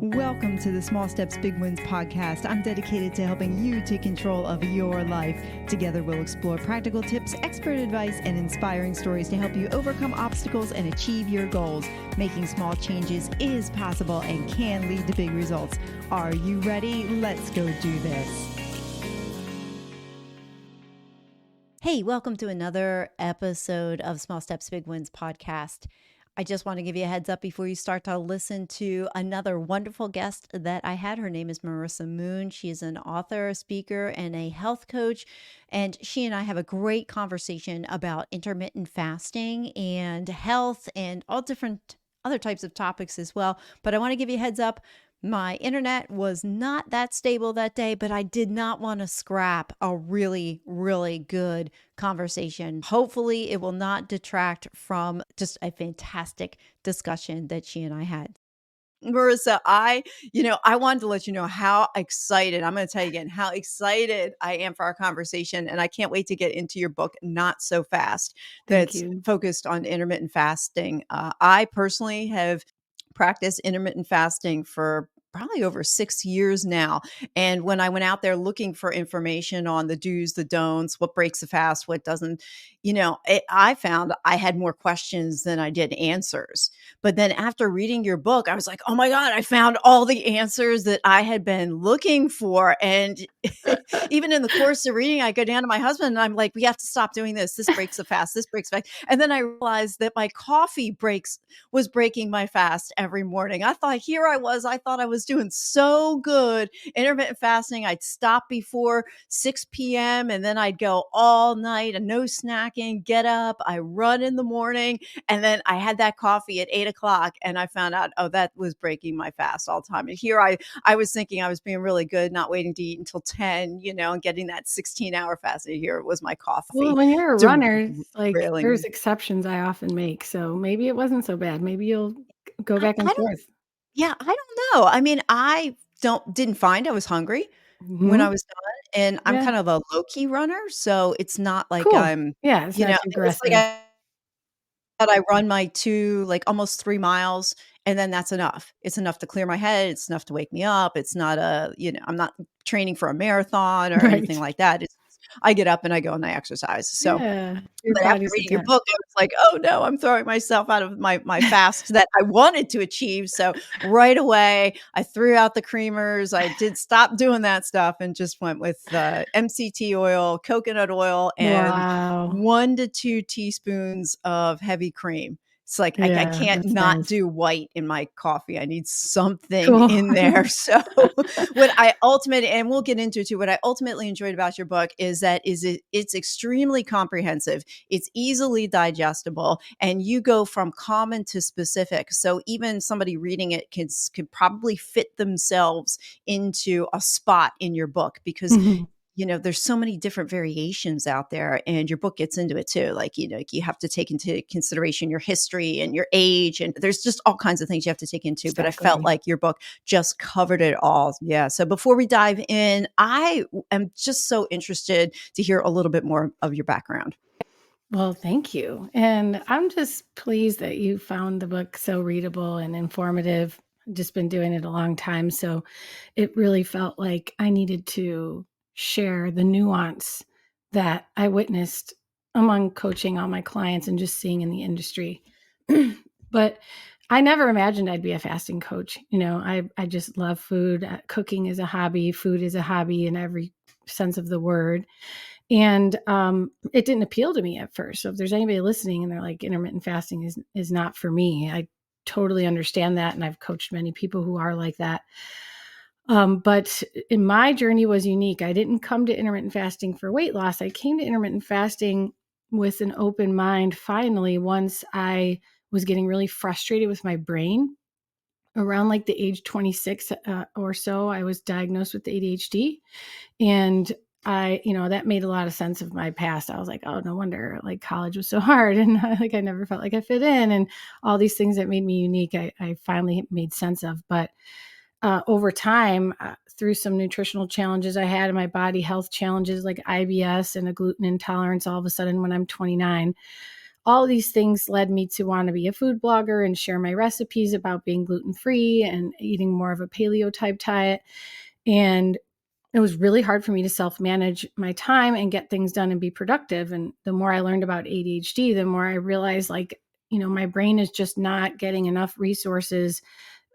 Welcome to the Small Steps, Big Wins podcast. I'm dedicated to helping you take control of your life. Together, we'll explore practical tips, expert advice, and inspiring stories to help you overcome obstacles and achieve your goals. Making small changes is possible and can lead to big results. Are you ready? Let's go do this. Hey, welcome to another episode of Small Steps, Big Wins podcast. I just want to give you a heads up before you start to listen to another wonderful guest that I had. Her name is Marissa Moon. She is an author, a speaker, and a health coach. And she and I have a great conversation about intermittent fasting and health and all different other types of topics as well. But I want to give you a heads up. My internet was not that stable that day, but I did not want to scrap a really, really good conversation. Hopefully, it will not detract from just a fantastic discussion that she and I had. Marissa, I wanted to let you know how excited, I'm going to tell you again, how excited I am for our conversation. And I can't wait to get into your book, Not So Fast, that's focused on intermittent fasting. I personally have practiced intermittent fasting for probably over 6 years now. And when I went out there looking for information on the do's, the don'ts, what breaks the fast, what doesn't, I found I had more questions than I did answers. But then after reading your book, I was like, oh my God, I found all the answers that I had been looking for. And even in the course of reading, I go down to my husband and I'm like, we have to stop doing this. This breaks the fast. This breaks the fast. And then I realized that my coffee was breaking my fast every morning. I thought I thought I was doing so good. Intermittent fasting, I'd stop before 6 p.m. and then I'd go all night and no snacking, get up, I run in the morning. And then I had that coffee at 8 o'clock and I found out, oh, that was breaking my fast all the time. And here I was thinking I was being really good, not waiting to eat until 10, and getting that 16-hour fast. And here was my coffee. Well, when you're a runner, there's exceptions I often make. So maybe it wasn't so bad. Maybe you'll go back and forth. Yeah, I don't know. I mean, I didn't find I was hungry when I was done, and I'm kind of a low-key runner, so it's not like Cool. I'm, Yeah, it's not too it's aggressive. like I run my 2, like almost 3 miles, and then that's enough. It's enough to clear my head. It's enough to wake me up. It's not I'm not training for a marathon or anything like that. It's I get up and I go and I exercise. So, Yeah, but after reading your book, I was like, oh no, I'm throwing myself out of my fast that I wanted to achieve. So right away, I threw out the creamers. I did stop doing that stuff and just went with MCT oil, coconut oil, and 1 to 2 teaspoons of heavy cream. It's like I can't not do white in my coffee. I need something in there. So what I ultimately, and we'll get into it too, what I ultimately enjoyed about your book is that it's extremely comprehensive. It's easily digestible, and you go from common to specific. So even somebody reading it could probably fit themselves into a spot in your book because there's so many different variations out there, and your book gets into it too. Like, you have to take into consideration your history and your age, and there's just all kinds of things you have to take into. But I felt like your book just covered it all. Yeah. So before we dive in, I am just so interested to hear a little bit more of your background. Well, thank you. And I'm just pleased that you found the book so readable and informative. I've just been doing it a long time. So it really felt like I needed to share the nuance that I witnessed among coaching all my clients and just seeing in the industry. But I never imagined I'd be a fasting coach. I just love food. Cooking is a hobby. Food is a hobby in every sense of the word. And it didn't appeal to me at first. So if there's anybody listening and they're like, intermittent fasting is not for me, I totally understand that. And I've coached many people who are like that. But in my journey was unique. I didn't come to intermittent fasting for weight loss. I came to intermittent fasting with an open mind. Finally, once I was getting really frustrated with my brain around like the age 26 or so, I was diagnosed with ADHD. And that made a lot of sense of my past. I was like, oh, no wonder like college was so hard. And I never felt like I fit in, and all these things that made me unique, I finally made sense of. But over time, through some nutritional challenges I had in my body, health challenges like IBS and a gluten intolerance, all of a sudden when I'm 29, all these things led me to want to be a food blogger and share my recipes about being gluten-free and eating more of a paleo type diet. And it was really hard for me to self-manage my time and get things done and be productive. And the more I learned about ADHD, the more I realized, like, my brain is just not getting enough resources.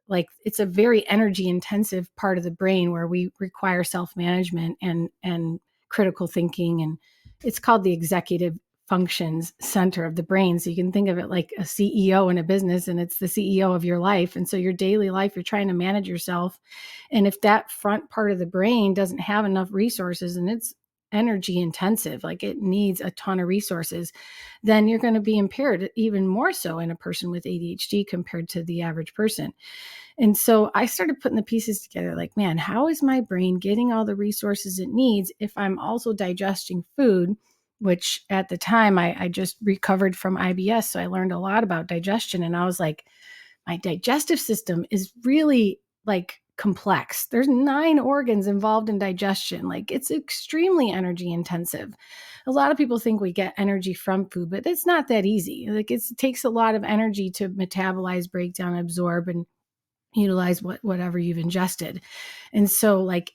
Like, it's a very energy intensive part of the brain where we require self-management and critical thinking. And it's called the executive functions center of the brain. So you can think of it like a CEO in a business, and it's the CEO of your life. And so your daily life, you're trying to manage yourself. And if that front part of the brain doesn't have enough resources, and it's energy intensive, like it needs a ton of resources, then you're going to be impaired even more so in a person with ADHD compared to the average person. And so I started putting the pieces together, like, man, how is my brain getting all the resources it needs if I'm also digesting food, which at the time I just recovered from IBS. So I learned a lot about digestion. And I was like, my digestive system is really like complex. There's 9 organs involved in digestion. Like, it's extremely energy intensive. A lot of people think we get energy from food, but it's not that easy. Like, it takes a lot of energy to metabolize, break down, absorb, and utilize whatever you've ingested. And so, like,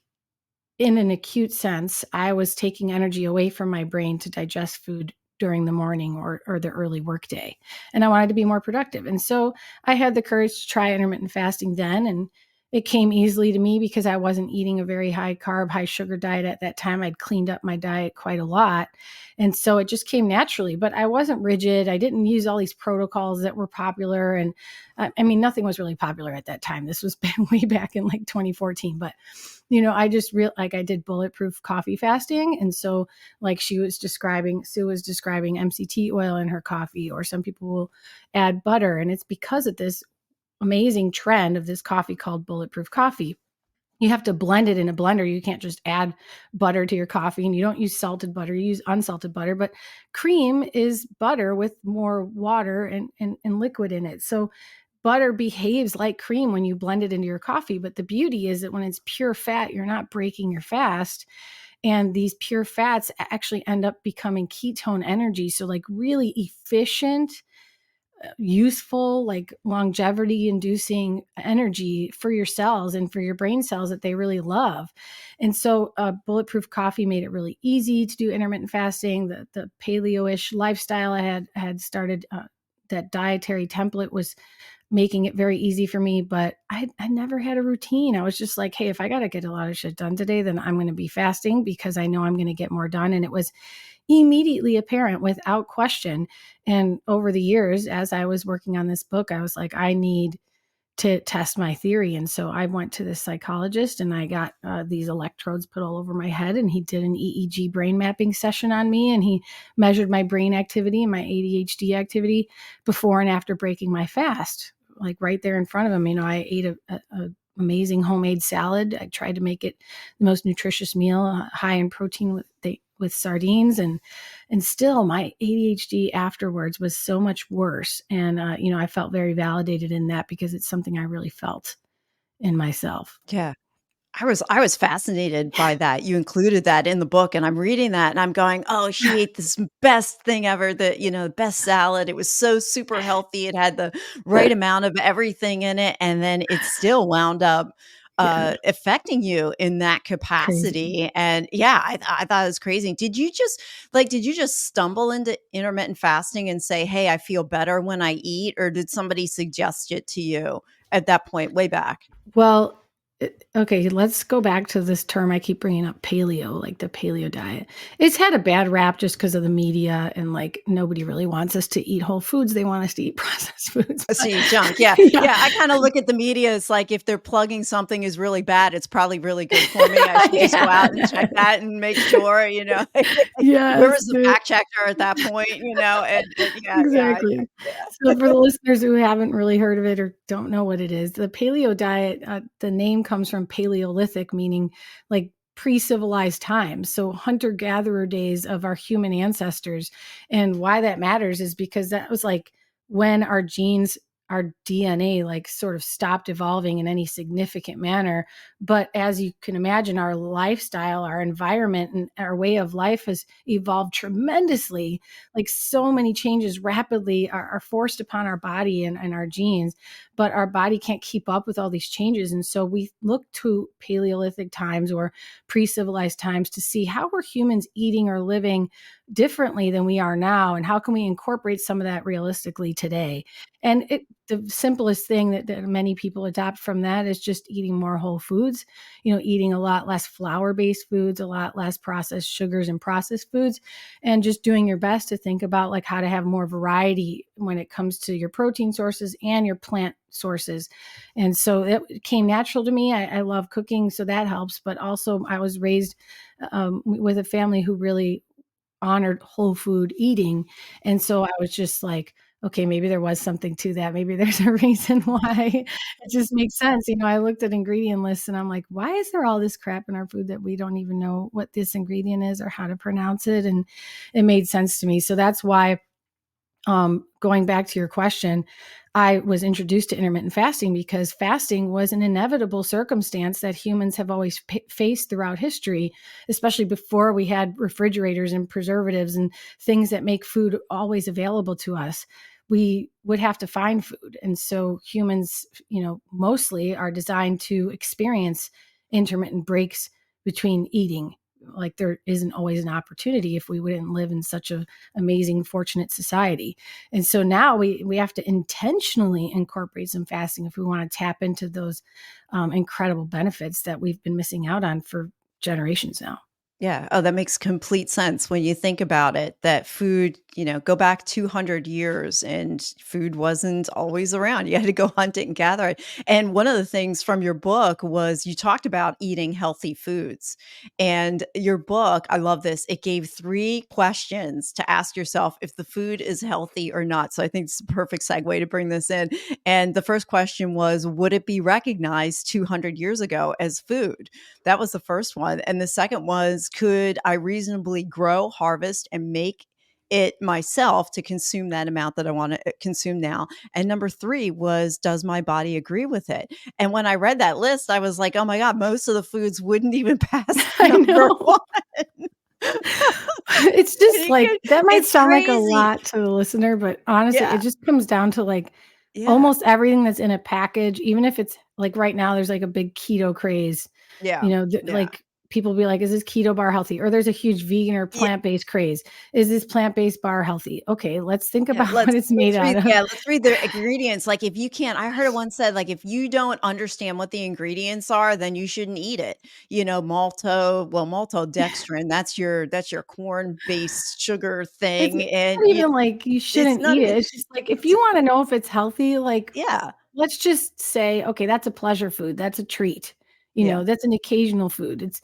in an acute sense, I was taking energy away from my brain to digest food during the morning or the early workday. And I wanted to be more productive. And so I had the courage to try intermittent fasting then. And it came easily to me because I wasn't eating a very high carb, high sugar diet at that time. I'd cleaned up my diet quite a lot. And so it just came naturally, but I wasn't rigid. I didn't use all these protocols that were popular. And I mean, nothing was really popular at that time. This was way back in like 2014, but I just I did bulletproof coffee fasting. And so, like, Sue was describing MCT oil in her coffee, or some people will add butter. And it's because of this amazing trend of this coffee called bulletproof coffee. You have to blend it in a blender. You can't just add butter to your coffee, and you don't use salted butter, you use unsalted butter. But cream is butter with more water and liquid in it. So butter behaves like cream when you blend it into your coffee. But the beauty is that when it's pure fat, you're not breaking your fast. And these pure fats actually end up becoming ketone energy. So, like, really efficient, useful, like longevity inducing energy for your cells and for your brain cells that they really love. And so bulletproof coffee made it really easy to do intermittent fasting. The paleo-ish lifestyle I had started, that dietary template was making it very easy for me, but I never had a routine. I was just like, hey, if I got to get a lot of shit done today, then I'm going to be fasting because I know I'm going to get more done. And it was immediately apparent without question. And over the years, as I was working on this book, I was like, I need to test my theory. And so I went to this psychologist, and I got these electrodes put all over my head, and he did an EEG brain mapping session on me, and he measured my brain activity and my ADHD activity before and after breaking my fast, like right there in front of him. I ate a amazing homemade salad. I tried to make it the most nutritious meal, high in protein with sardines, and still my ADHD afterwards was so much worse. And I felt very validated in that because it's something I really felt in myself. Yeah. I was fascinated by that. You included that in the book, and I'm reading that, and I'm going, "Oh, she ate this best thing ever, the best salad. It was so super healthy. It had the right amount of everything in it," and then it still wound up, Yeah, affecting you in that crazy. capacity, and yeah, I thought it was crazy. Did you just stumble into intermittent fasting and say, "Hey, I feel better when I eat," or did somebody suggest it to you at that point way back? Well, okay, let's go back to this term I keep bringing up, paleo, like the paleo diet. It's had a bad rap just because of the media, and like nobody really wants us to eat whole foods. They want us to eat processed foods. But See, junk, yeah. yeah, Yeah, I kinda look at the media, it's like if they're plugging something is really bad, it's probably really good for me. I should just go out and check yeah. that and make sure, where Yes, was the fact checker at that point, and yeah, yeah, exactly. So for the listeners who haven't really heard of it or don't know what it is, the paleo diet, the name comes from Paleolithic, meaning like pre-civilized times. So hunter-gatherer days of our human ancestors. And why that matters is because that was like when our genes our DNA like sort of stopped evolving in any significant manner. But as you can imagine, our lifestyle, our environment, and our way of life has evolved tremendously. Like so many changes rapidly are forced upon our body and our genes, but our body can't keep up with all these changes. And so we look to Paleolithic times or pre-civilized times to see how were humans eating or living differently than we are now, and how can we incorporate some of that realistically today. And the simplest thing that many people adopt from that is just eating more whole foods, eating a lot less flour-based foods, a lot less processed sugars and processed foods, and just doing your best to think about like how to have more variety when it comes to your protein sources and your plant sources. And so it came natural to me. I love cooking, so that helps. But also I was raised with a family who really honored whole food eating. And so I was just like, okay, maybe there was something to that. Maybe there's a reason why. It just makes sense. I looked at ingredient lists and I'm like, why is there all this crap in our food that we don't even know what this ingredient is or how to pronounce it? And it made sense to me. So that's why, going back to your question, I was introduced to intermittent fasting because fasting was an inevitable circumstance that humans have always faced throughout history, especially before we had refrigerators and preservatives and things that make food always available to us. We would have to find food. And so humans, mostly are designed to experience intermittent breaks between eating. Like there isn't always an opportunity if we wouldn't live in such a amazing, fortunate society. And so now we have to intentionally incorporate some fasting if we want to tap into those incredible benefits that we've been missing out on for generations now. Yeah. Oh, that makes complete sense when you think about it, that food, go back 200 years and food wasn't always around. You had to go hunt it and gather it. And one of the things from your book was you talked about eating healthy foods. And your book, I love this, it gave 3 questions to ask yourself if the food is healthy or not. So I think it's a perfect segue to bring this in. And the first question was, would it be recognized 200 years ago as food? That was the first one. And the second was, could I reasonably grow, harvest, and make it myself to consume that amount that I want to consume now? And number 3 was, does my body agree with it? And when I read that list, I was like, oh my God, most of the foods wouldn't even pass I number know. 1. It's just like that might It's sound like a crazy. lot to the listener, but honestly, it Yeah. just comes down to like Yeah. almost everything that's in a package, even if it's like right now, there's like a big keto craze. Yeah. Yeah. Like people be like, is this keto bar healthy? Or there's a huge vegan or Yeah. plant-based craze. Is this plant-based bar healthy? Okay, let's think Yeah, about what it's made out of. let's read the ingredients, like, if you can't I heard it once said, like, if you don't understand what the ingredients are, then you shouldn't eat it. Maltodextrin, that's your corn-based sugar It's thing, and not even like you it's shouldn't not eat it. even It's just like if it's you wanna know if it's healthy, like, yeah, let's just say, okay, that's a pleasure food, that's a treat, yeah, that's an occasional food.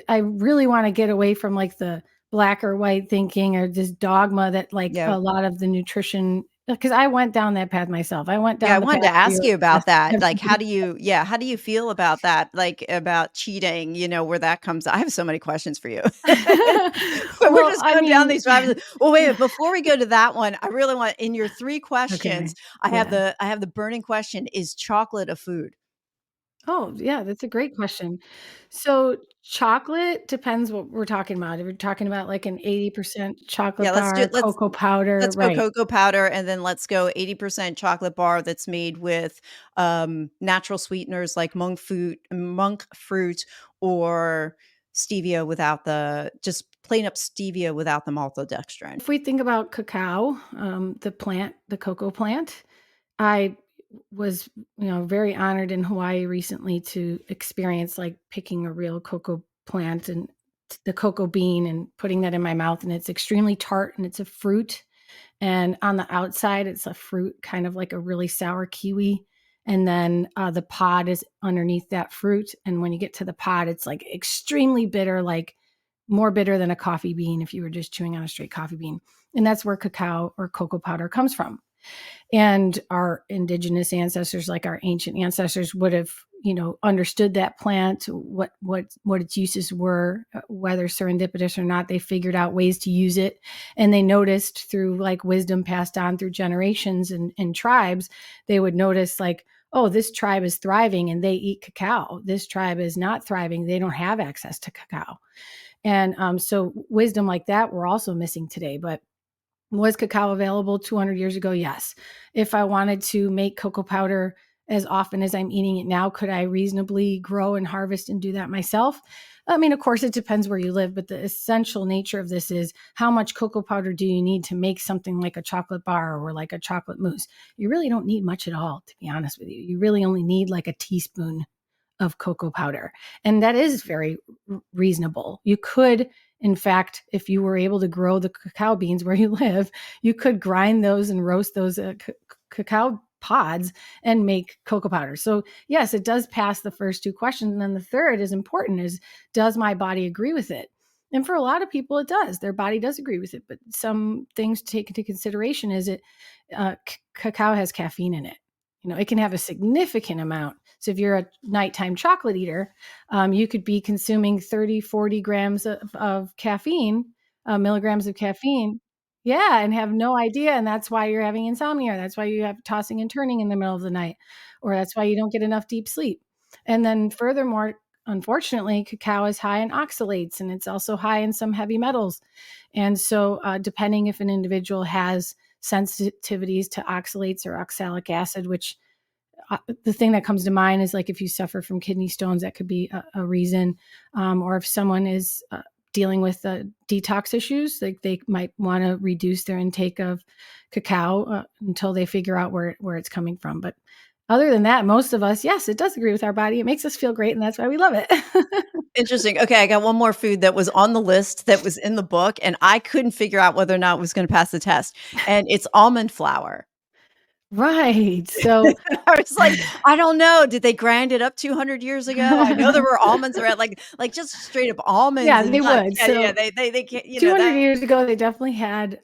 I really wanna get away from, like, the black or white thinking or this dogma that, like, yeah. a lot of the nutrition because I went down that path myself. I went Yeah, I down the wanted path to where ask you're you about that, like, everything. how do you feel about that? Like, about cheating, where that comes I have so many questions for you. But we're Well, just I going down mean these rabbit well, wait, before we go to that one, I really want in your 3 questions, okay, yeah. I have the burning question, is chocolate a food? Oh, yeah, that's a great question. So, chocolate depends what we're talking about. If we're talking about, like, an 80% Yeah, chocolate bar, cocoa powder, let's go right. cocoa powder, and then let's go 80% chocolate bar that's made with, natural sweeteners like monk fruit or stevia without the just plain up stevia without the maltodextrin. If we think about cacao, the plant, the cocoa plant, I was, very honored in Hawaii recently to experience, like, picking a real cocoa plant and the cocoa bean and putting that in my mouth, and it's extremely tart, and it's a fruit. And on the outside, it's a fruit, kind of like a really sour kiwi. And then the pod is underneath that fruit. And when you get to the pod, it's like extremely bitter, like more bitter than a coffee bean if you were just chewing on a straight coffee bean. And that's where cacao or cocoa powder comes from. And our indigenous ancestors, like our ancient ancestors, would have, understood that plant, what its uses were, whether serendipitous or not. They figured out ways to use it, and they noticed through like wisdom passed on through generations and tribes. They would notice like, oh, this tribe is thriving and they eat cacao. This tribe is not thriving. They don't have access to cacao. And so wisdom like that we're also missing today. But was cacao available 200 years ago? Yes. If I wanted to make cocoa powder as often as I'm eating it now, could I reasonably grow and harvest and do that myself? I mean, of course, it depends where you live, but the essential nature of this is how much cocoa powder do you need to make something like a chocolate bar or like a chocolate mousse? You really don't need much at all, to be honest with you. You really only need like a teaspoon of cocoa powder. And that is very reasonable. You could, in fact, if you were able to grow the cacao beans where you live, you could grind those and roast those cacao pods and make cocoa powder. So yes, it does pass the first two questions. And then the third is important, is does my body agree with it? And for a lot of people, it does. Their body does agree with it. But some things to take into consideration is cacao has caffeine in it. It can have a significant amount. So if you're a nighttime chocolate eater, you could be consuming 30, 40 grams of caffeine, milligrams of caffeine. Yeah, and have no idea. And that's why you're having insomnia. That's why you have tossing and turning in the middle of the night, or that's why you don't get enough deep sleep. And then furthermore, unfortunately, cacao is high in oxalates, and it's also high in some heavy metals. And so depending if an individual has sensitivities to oxalates or oxalic acid, which the thing that comes to mind is like if you suffer from kidney stones, that could be a reason. Or if someone is dealing with detox issues, like they might want to reduce their intake of cacao until they figure out where it's coming from. But other than that, most of us, yes, it does agree with our body. It makes us feel great, and that's why we love it. Interesting. Okay, I got one more food that was on the list that was in the book, and I couldn't figure out whether or not it was gonna pass the test, and it's almond flour. Right. So I was like, "I don't know, did they grind it up 200 years ago?" I know there were almonds around, like, just straight up almonds yeah, and they nuts. would. Yeah, yeah, So they can't, 200 that. years ago, they definitely had,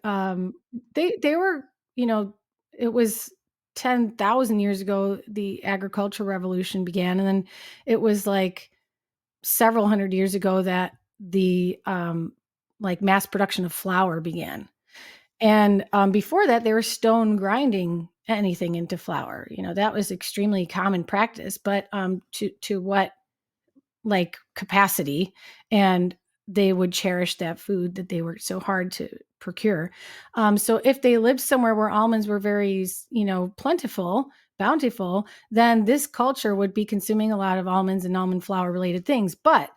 they were, it was 10,000 years ago, the agricultural revolution began. And then it was like several hundred years ago that the, like mass production of flour began. And before that, they were stone grinding anything into flour. That was extremely common practice, but to what like capacity, and they would cherish that food that they worked so hard to procure. So if they lived somewhere where almonds were very, plentiful, bountiful, then this culture would be consuming a lot of almonds and almond flour related things. But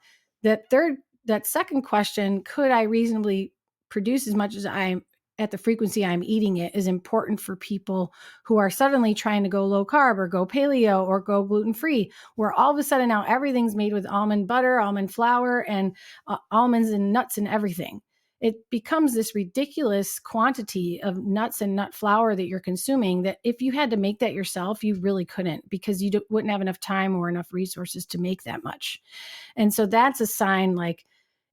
that second question, could I reasonably produce as much as I'm at the frequency I'm eating it, is important for people who are suddenly trying to go low carb or go paleo or go gluten free, where all of a sudden now everything's made with almond butter, almond flour, and almonds and nuts and everything. It becomes this ridiculous quantity of nuts and nut flour that you're consuming that if you had to make that yourself, you really couldn't, because you wouldn't have enough time or enough resources to make that much. And so that's a sign like,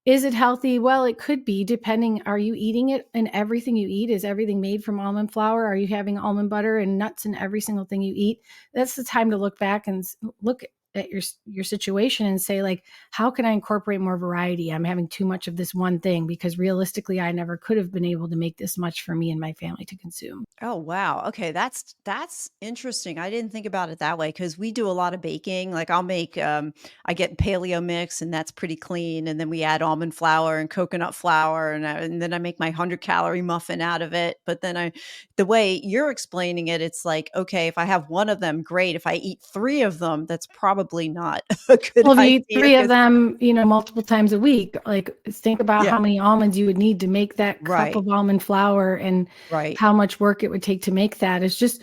is it healthy? Well, it could be, depending. Are you eating it and everything you eat? Is everything made from almond flour? Are you having almond butter and nuts in every single thing you eat? That's the time to look back and look at your situation and say, like, how can I incorporate more variety? I'm having too much of this one thing, because realistically, I never could have been able to make this much for me and my family to consume. Oh, wow. Okay, that's interesting. I didn't think about it that way because we do a lot of baking. Like I'll make I get paleo mix and that's pretty clean, and then we add almond flour and coconut flour, and then I make my 100-calorie muffin out of it. But then the way you're explaining it, it's like, okay, if I have one of them, great. If I eat 3 of them, that's probably not a good Well, if you eat idea 3 of because them, multiple times a week, like, think about yeah, how many almonds you would need to make that cup right, of almond flour and right. how much work it would take to make that. It's just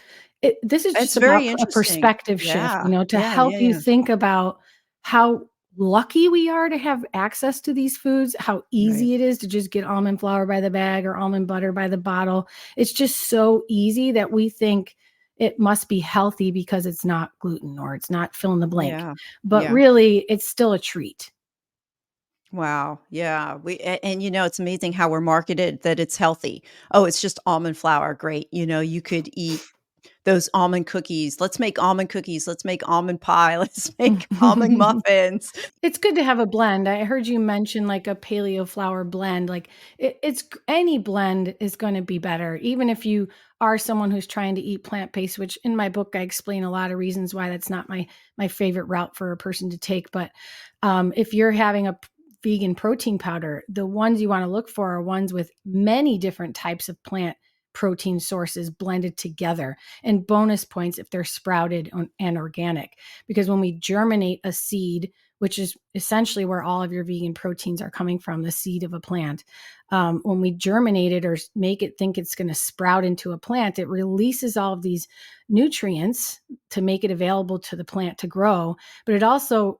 this is It's just about very a interesting. perspective shift, Yeah. to Yeah, help yeah, you yeah. think about how lucky we are to have access to these foods, how Right. easy it is to just get almond flour by the bag or almond butter by the bottle. It's just so easy that we think it must be healthy because it's not gluten or it's not fill in the blank. Yeah. But Yeah. really, it's still a treat. Wow. Yeah. And it's amazing how we're marketed that it's healthy. Oh, it's just almond flour. Great. You could eat those almond cookies. Let's make almond cookies. Let's make almond pie. Let's make almond muffins. It's good to have a blend. I heard you mention like a paleo flour blend. Like any blend is going to be better, even if you are someone who's trying to eat plant-based, which in my book, I explain a lot of reasons why that's not my favorite route for a person to take. But if you're having a vegan protein powder, the ones you want to look for are ones with many different types of plant protein sources blended together, and bonus points if they're sprouted and organic. Because when we germinate a seed, which is essentially where all of your vegan proteins are coming from, the seed of a plant. When we germinate it or make it think it's going to sprout into a plant, it releases all of these nutrients to make it available to the plant to grow. But it also,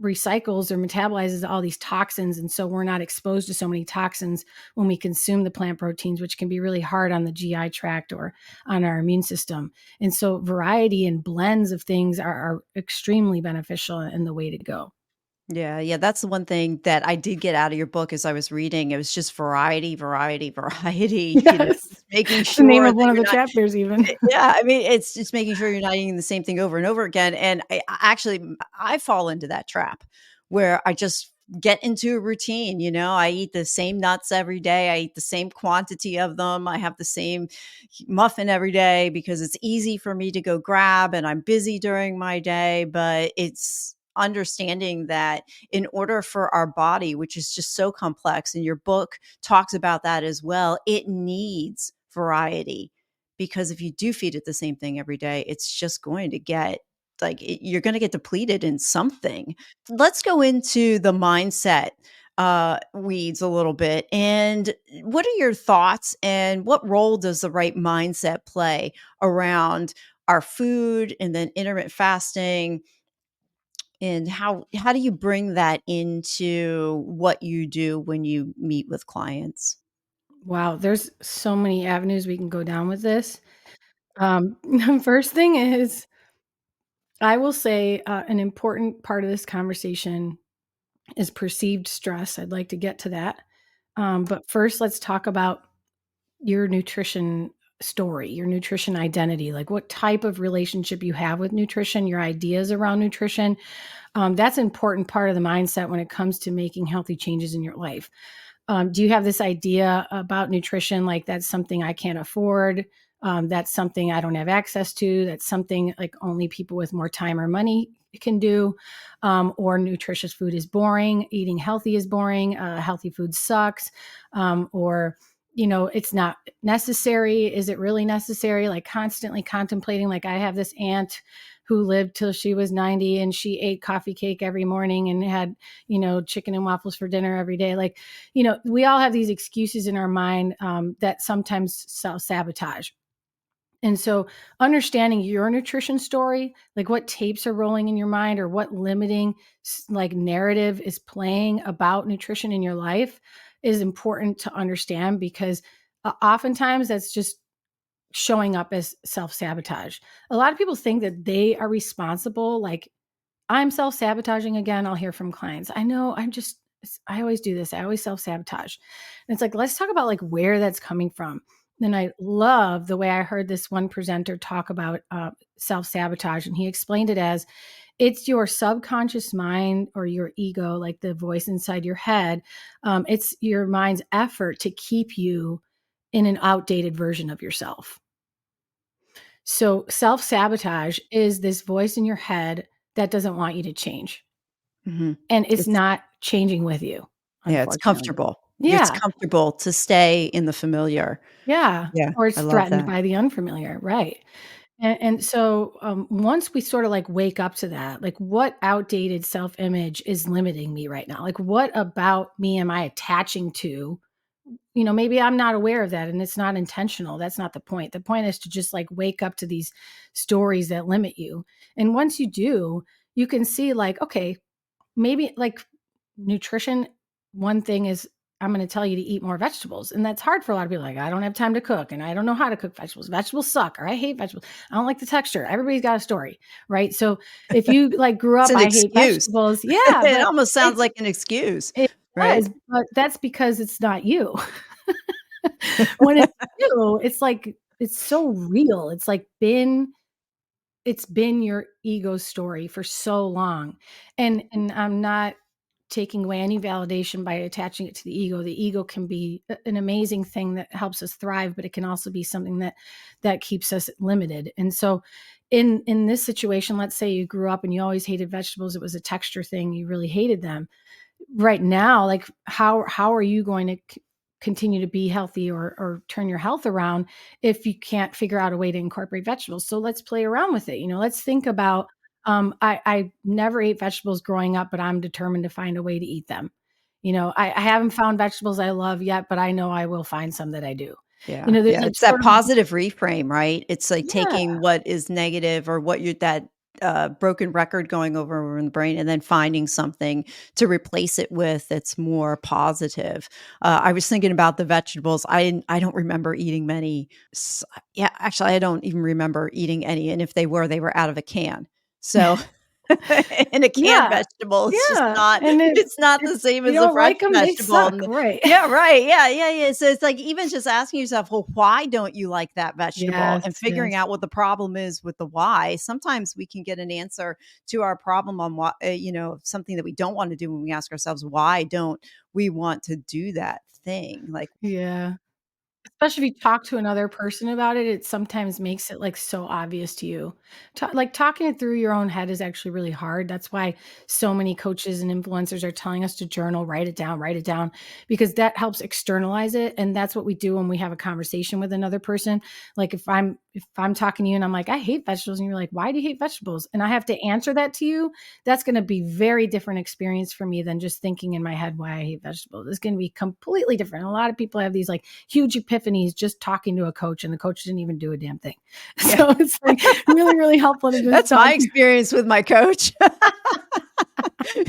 recycles or metabolizes all these toxins. And so we're not exposed to so many toxins when we consume the plant proteins, which can be really hard on the GI tract or on our immune system. And so variety and blends of things are extremely beneficial and the way to go. Yeah, yeah, that's the one thing that I did get out of your book as I was reading. It was just variety, variety, variety, Yes. just making It's the name sure of that one of you're the not. chapters even. Yeah, I mean, it's just making sure you're not eating the same thing over and over again, and I fall into that trap where I just get into a routine, I eat the same nuts every day, I eat the same quantity of them, I have the same muffin every day because it's easy for me to go grab and I'm busy during my day, but it's understanding that in order for our body, which is just so complex, and your book talks about that as well, it needs variety because if you do feed it the same thing every day, it's just going to get you're going to get depleted in something. Let's go into the mindset weeds a little bit. And what are your thoughts and what role does the right mindset play around our food and then intermittent fasting? And how do you bring that into what you do when you meet with clients? Wow, there's so many avenues we can go down with this. The first thing is, I will say an important part of this conversation is perceived stress. I'd like to get to that. But first, let's talk about your nutrition story, your nutrition identity, like what type of relationship you have with nutrition, your ideas around nutrition. That's an important part of the mindset when it comes to making healthy changes in your life. Do you have this idea about nutrition? Like that's something I can't afford. That's something I don't have access to. That's something like only people with more time or money can do. Or nutritious food is boring. Eating healthy is boring. Healthy food sucks. Or it's not necessary. Is it really necessary? Like constantly contemplating, like I have this aunt who lived till she was 90 and she ate coffee cake every morning and had, chicken and waffles for dinner every day. Like, we all have these excuses in our mind that sometimes self-sabotage. And so understanding your nutrition story, like what tapes are rolling in your mind or what limiting like narrative is playing about nutrition in your life is important to understand because oftentimes that's just showing up as self-sabotage. A lot of people think that they are responsible, like I'm self-sabotaging again. I'll hear from clients. I know I always do this. I always self-sabotage. And it's like, let's talk about like where that's coming from. And I love the way I heard this one presenter talk about self-sabotage. And he explained it as it's your subconscious mind or your ego, like the voice inside your head. It's your mind's effort to keep you in an outdated version of yourself. So self-sabotage is this voice in your head that doesn't want you to change. Mhm. And it's It's not changing with you, Yeah, it's unfortunately. comfortable. It's Yeah, comfortable to stay in the familiar. yeah, Yeah, or I it's love threatened that. by the unfamiliar, right. And so, once we sorta, like, wake up to that, like, what outdated self-image is limiting me right now? Like, what about me am I attaching to? Maybe I'm not aware of that and it's not intentional. That's not the point. The point is to just, like, wake up to these stories that limit you. And once you do, you can see, like, okay, maybe, like, nutrition, one thing is I'm going to tell you to eat more vegetables. And that's hard for a lot of people. Like, I don't have time to cook and I don't know how to cook vegetables. Vegetables suck, or I hate vegetables. I don't like the texture. Everybody's got a story, right? So if you like grew It's up, an I hate excuse. vegetables. Yeah, It but almost sounds it's, like an excuse, it right? does, but that's because it's not you. When it's you, it's like, it's so real. It's been your ego story for so long. And I'm not taking away any validation by attaching it to the ego. The ego can be an amazing thing that helps us thrive, but it can also be something that keeps us limited. And so in this situation, let's say you grew up and you always hated vegetables, it was a texture thing, you really hated them. Right now, like how are you going to continue to be healthy or turn your health around if you can't figure out a way to incorporate vegetables? So let's play around with it. Let's think about, I never ate vegetables growing up, but I'm determined to find a way to eat them. I haven't found vegetables I love yet, but I know I will find some that I do. Yeah, There's yeah, like it's that sort of, positive reframe, right? It's like yeah, taking what is negative or what you that, broken record going over in the brain and then finding something to replace it with that's more positive. I was thinking about the vegetables. I don't remember eating many. Yeah, actually, I don't even remember eating any, and if they were out of a can. So and a canned yeah, vegetable, yeah. And it's not if the same you as a don't fresh like them, they vegetable, suck, and right? yeah, right, yeah, yeah, yeah, so it's like even just asking yourself, "Well, why don't you like that vegetable?" Yes, And figuring yes. out what the problem is with the why. Sometimes we can get an answer to our problem on what something that we don't wanna do when we ask ourselves, "Why don't we want to do that thing?" Like, Yeah. Especially if you talk to another person about it, it sometimes makes it, like, so obvious to you. Like, talking it through your own head is actually really hard. That's why so many coaches and influencers are telling us to journal, write it down, because that helps externalize it, and that's what we do when we have a conversation with another person. Like, if I'm talking to you and I'm like, "I hate vegetables," and you're like, "Why do you hate vegetables?" And I have to answer that to you, that's gonna be very different experience for me than just thinking in my head why I hate vegetables. It's gonna be completely different. A lot of people have these, like, huge epiphanies just talking to a coach, and the coach didn't even do a damn thing. yeah. So it's like really, really helpful to just That's talk. my experience with my coach.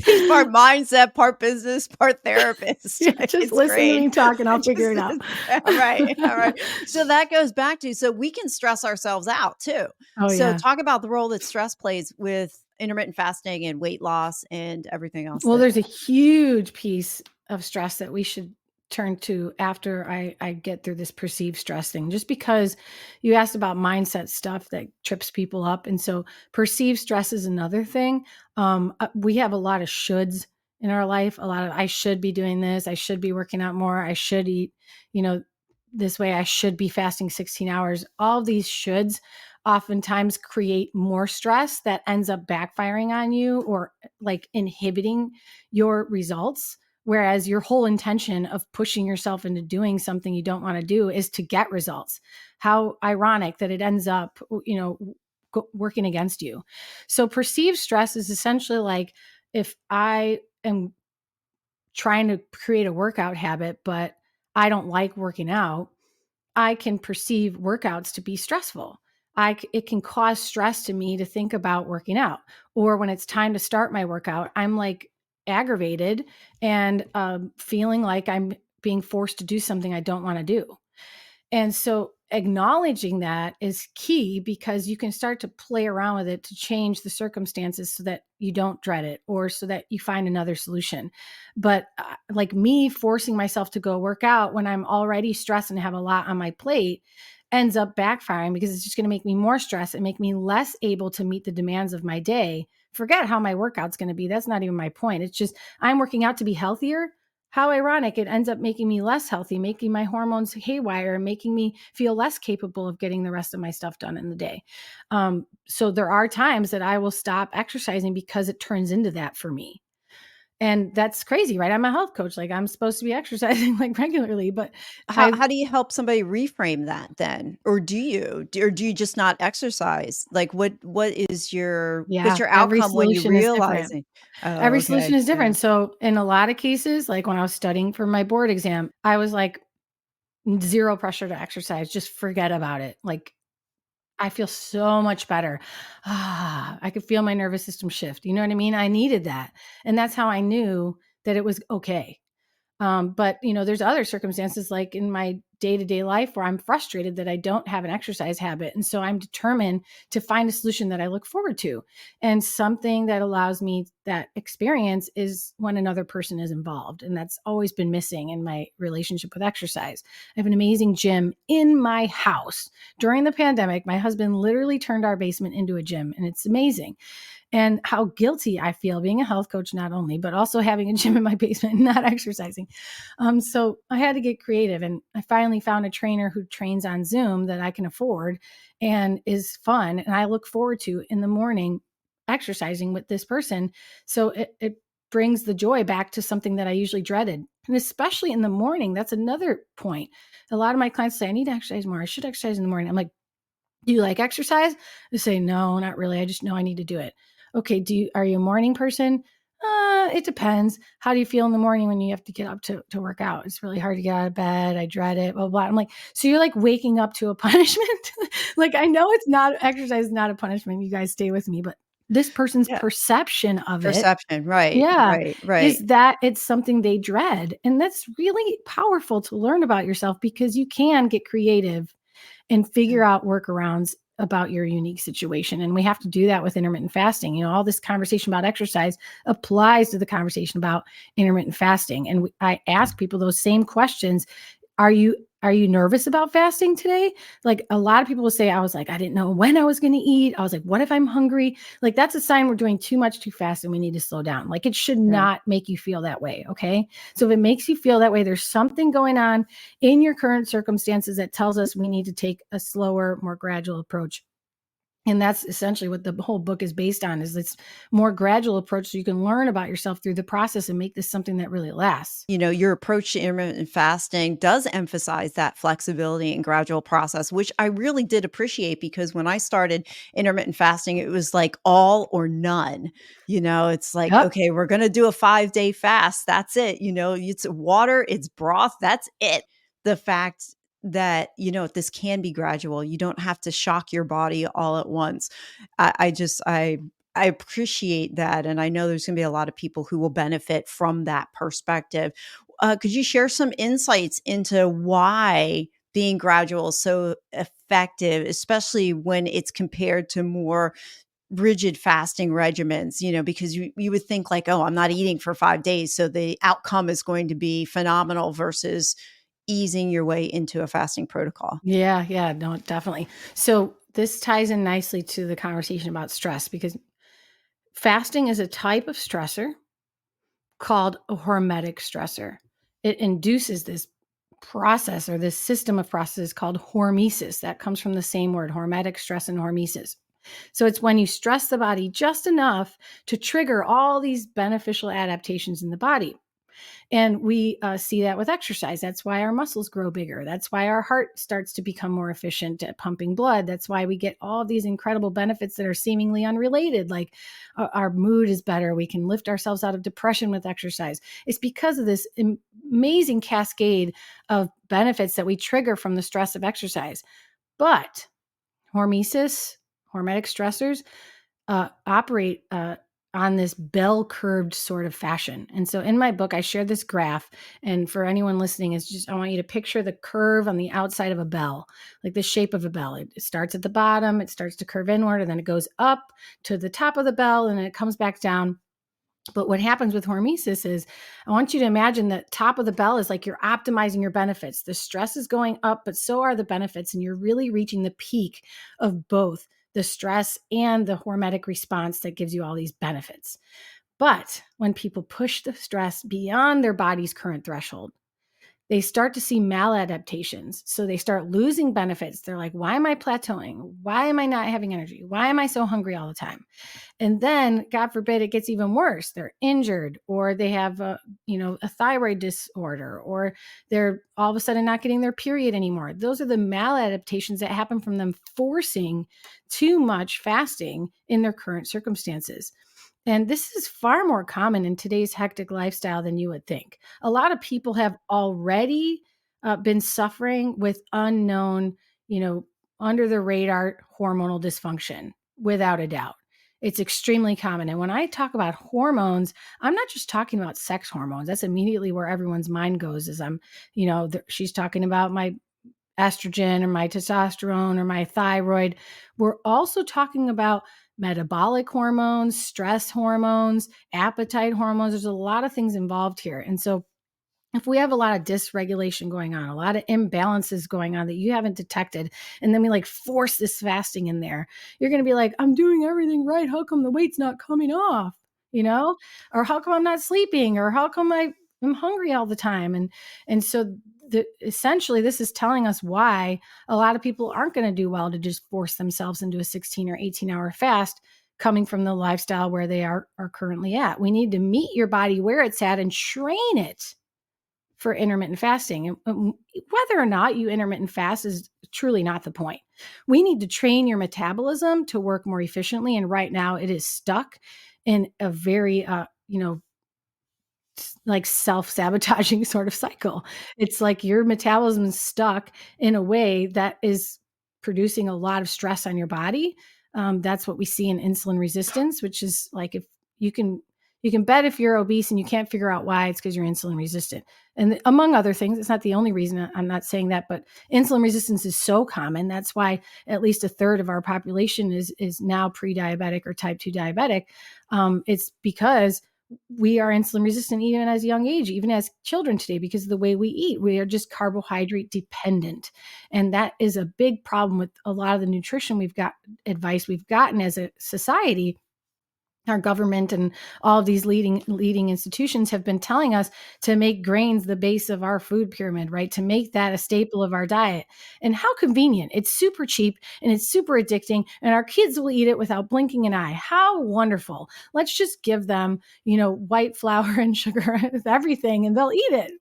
He's part mindset, part business, part therapist. Yeah, just It's listen to great. me talk and I'll figure Just it out. all right, all right. So that goes back to so we can stress ourselves out too. Oh, So yeah. talk about the role that stress plays with intermittent fasting and weight loss and everything else Well, that there's a huge piece of stress that we should turn to after I get through this perceived stress thing, just because you asked about mindset stuff that trips people up. And so perceived stress is another thing. We have a lot of shoulds in our life, a lot of I should be doing this, I should be working out more, I should eat, you know, this way, I should be fasting 16 hours. All of these shoulds oftentimes create more stress that ends up backfiring on you or like inhibiting your results. Whereas your whole intention of pushing yourself into doing something you don't want to do is to get results. How ironic that it ends up, working against you. So perceived stress is essentially like if I am trying to create a workout habit, but I don't like working out, I can perceive workouts to be stressful. It can cause stress to me to think about working out. Or when it's time to start my workout, I'm like aggravated and feeling like I'm being forced to do something I don't want to do. And so acknowledging that is key because you can start to play around with it to change the circumstances so that you don't dread it or so that you find another solution. But like me forcing myself to go work out when I'm already stressed and have a lot on my plate ends up backfiring because it's just going to make me more stressed and make me less able to meet the demands of my day. Forget how my workout's going to be. That's not even my point. It's just I'm working out to be healthier. How ironic, it ends up making me less healthy, making my hormones haywire, and making me feel less capable of getting the rest of my stuff done in the day. So there are times that I will stop exercising because it turns into that for me. And that's crazy, right? I'm a health coach. Like I'm supposed to be exercising like regularly, but how I've, how do you help somebody reframe that then? Or do you? Or do you just not exercise? Like what is what's yeah, your every outcome when you solution is different. realizing, "Oh, Every solution okay, is yeah." different. So in a lot of cases, like when I was studying for my board exam, I was like, zero pressure to exercise. Just forget about it. Like I feel so much better. I could feel my nervous system shift. You know what I mean? I needed that. And that's how I knew that it was okay. But, there's other circumstances like in my day-to-day life where I'm frustrated that I don't have an exercise habit. And so I'm determined to find a solution that I look forward to. And something that allows me that experience is when another person is involved. And that's always been missing in my relationship with exercise. I have an amazing gym in my house. During the pandemic, my husband literally turned our basement into a gym, and it's amazing. And how guilty I feel being a health coach, not only, but also having a gym in my basement and not exercising. So I had to get creative, and I finally found a trainer who trains on Zoom that I can afford and is fun. And I look forward to in the morning exercising with this person. So it brings the joy back to something that I usually dreaded. And especially in the morning, that's another point. A lot of my clients say, I need to exercise more. I should exercise in the morning. I'm like, do you like exercise? They say, no, not really. I just know I need to do it. Okay. Are you a morning person? It depends. How do you feel in the morning when you have to get up to work out? It's really hard to get out of bed. I dread it, blah, blah. I'm like, so you're like waking up to a punishment? Like, I know it's not, exercise is not a punishment. You guys stay with me, but this person's Yeah. perception of it, Perception. Right. yeah, Right. Right. is that it's something they dread. And that's really powerful to learn about yourself, because you can get creative and Yeah. figure out workarounds about your unique situation. And we have to do that with intermittent fasting. All this conversation about exercise applies to the conversation about intermittent fasting. And I ask people those same questions. Are you nervous about fasting today? Like, a lot of people will say, I was like, I didn't know when I was going to eat. I was like, what if I'm hungry? Like, that's a sign we're doing too much too fast and we need to slow down. Like, it should Yeah. not make you feel that way. Okay. So if it makes you feel that way, there's something going on in your current circumstances that tells us we need to take a slower, more gradual approach. And that's essentially what the whole book is based on, is this more gradual approach, so you can learn about yourself through the process and make this something that really lasts. Your approach to intermittent fasting does emphasize that flexibility and gradual process, which I really did appreciate, because when I started intermittent fasting, it was like all or none. It's like, Yep. okay, we're going to do a 5-day fast. That's it. It's water, it's broth. That's it. The fact that, this can be gradual. You don't have to shock your body all at once. I appreciate that. And I know there's going to be a lot of people who will benefit from that perspective. Could you share some insights into why being gradual is so effective, especially when it's compared to more rigid fasting regimens? Because you would think like, oh, I'm not eating for 5 days, so the outcome is going to be phenomenal, versus easing your way into a fasting protocol. Yeah, yeah, no, definitely. So this ties in nicely to the conversation about stress, because fasting is a type of stressor called a hormetic stressor. It induces this process, or this system of processes called hormesis. That comes from the same word, hormetic stress and hormesis. So it's when you stress the body just enough to trigger all these beneficial adaptations in the body. And we see that with exercise. That's why our muscles grow bigger. That's why our heart starts to become more efficient at pumping blood. That's why we get all these incredible benefits that are seemingly unrelated, like our mood is better. We can lift ourselves out of depression with exercise. It's because of this amazing cascade of benefits that we trigger from the stress of exercise. But hormesis, hormetic stressors, operate on this bell curved sort of fashion. And so in my book, I shared this graph. And for anyone listening, is just, I want you to picture the curve on the outside of a bell, like the shape of a bell. It starts at the bottom, it starts to curve inward, and then it goes up to the top of the bell, and then it comes back down. But what happens with hormesis is, I want you to imagine that top of the bell is like you're optimizing your benefits. The stress is going up, but so are the benefits. And you're really reaching the peak of both the stress and the hormetic response that gives you all these benefits. But when people push the stress beyond their body's current threshold, they start to see maladaptations. So they start losing benefits. They're like, why am I plateauing? Why am I not having energy? Why am I so hungry all the time? And then, God forbid, it gets even worse. They're injured, or they have a thyroid disorder, or they're all of a sudden not getting their period anymore. Those are the maladaptations that happen from them forcing too much fasting in their current circumstances. And this is far more common in today's hectic lifestyle than you would think. A lot of people have already been suffering with unknown, under the radar hormonal dysfunction, without a doubt. It's extremely common. And when I talk about hormones, I'm not just talking about sex hormones. That's immediately where everyone's mind goes, is she's talking about my estrogen or my testosterone or my thyroid. We're also talking about metabolic hormones, stress hormones, appetite hormones. There's a lot of things involved here. And so if we have a lot of dysregulation going on, a lot of imbalances going on that you haven't detected, and then we like force this fasting in there, you're going to be like, I'm doing everything right. How come the weight's not coming off? Or how come I'm not sleeping? Or how come I'm hungry all the time? And so essentially this is telling us why a lot of people aren't going to do well to just force themselves into a 16 or 18-hour fast coming from the lifestyle where they are currently at. We need to meet your body where it's at and train it for intermittent fasting. And whether or not you intermittent fast is truly not the point. We need to train your metabolism to work more efficiently. And right now it is stuck in a very, like self-sabotaging sort of cycle. It's like your metabolism is stuck in a way that is producing a lot of stress on your body. That's what we see in insulin resistance, which is like, if you can bet if you're obese and you can't figure out why, it's because you're insulin resistant. And among other things, it's not the only reason. I'm not saying that, but insulin resistance is so common. That's why at least a third of our population is now pre-diabetic or type 2 diabetic. It's because we are insulin resistant even as a young age, even as children today, because of the way we eat. We are just carbohydrate dependent. And that is a big problem with a lot of the nutrition advice we've gotten as a society. Our government and all of these leading institutions have been telling us to make grains the base of our food pyramid, right? To make that a staple of our diet. And how convenient. It's super cheap and it's super addicting, and our kids will eat it without blinking an eye. How wonderful. Let's just give them, white flour and sugar with everything, and they'll eat it.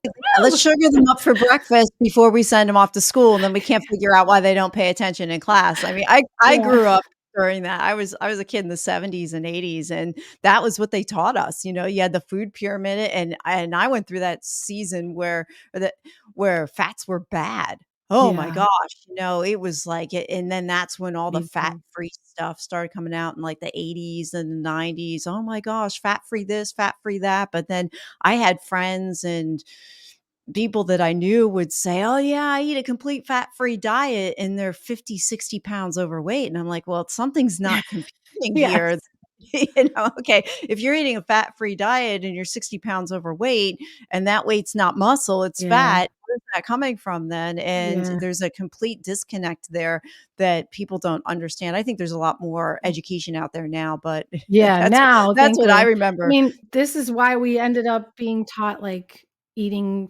Let's Woo! sugar them up for breakfast before we send them off to school, and then we can't figure out why they don't pay attention in class. I mean, I Yeah. grew up during that. I was a kid in the '70s and '80s, and that was what they taught us. You had the food pyramid, and I went through that season where fats were bad. Oh my Yeah. gosh, it was like it, and then that's when all the Me too. fat-free stuff started coming out in like the '80s and the '90s. Oh my gosh, fat-free this, fat-free that. But then I had friends and people that I knew would say, "Oh yeah, I eat a complete fat-free diet," and they're 50, 60 pounds overweight. And I'm like, well, something's not computing Yes. here. Okay, if you're eating a fat-free diet and you're 60 pounds overweight and that weight's not muscle, it's Yeah. fat, where's that coming from then? And Yeah. there's a complete disconnect there that people don't understand. I think there's a lot more education out there now, but Yeah, that's now, that's what I thankfully. I remember. mean, this is why we ended up being taught, like, eating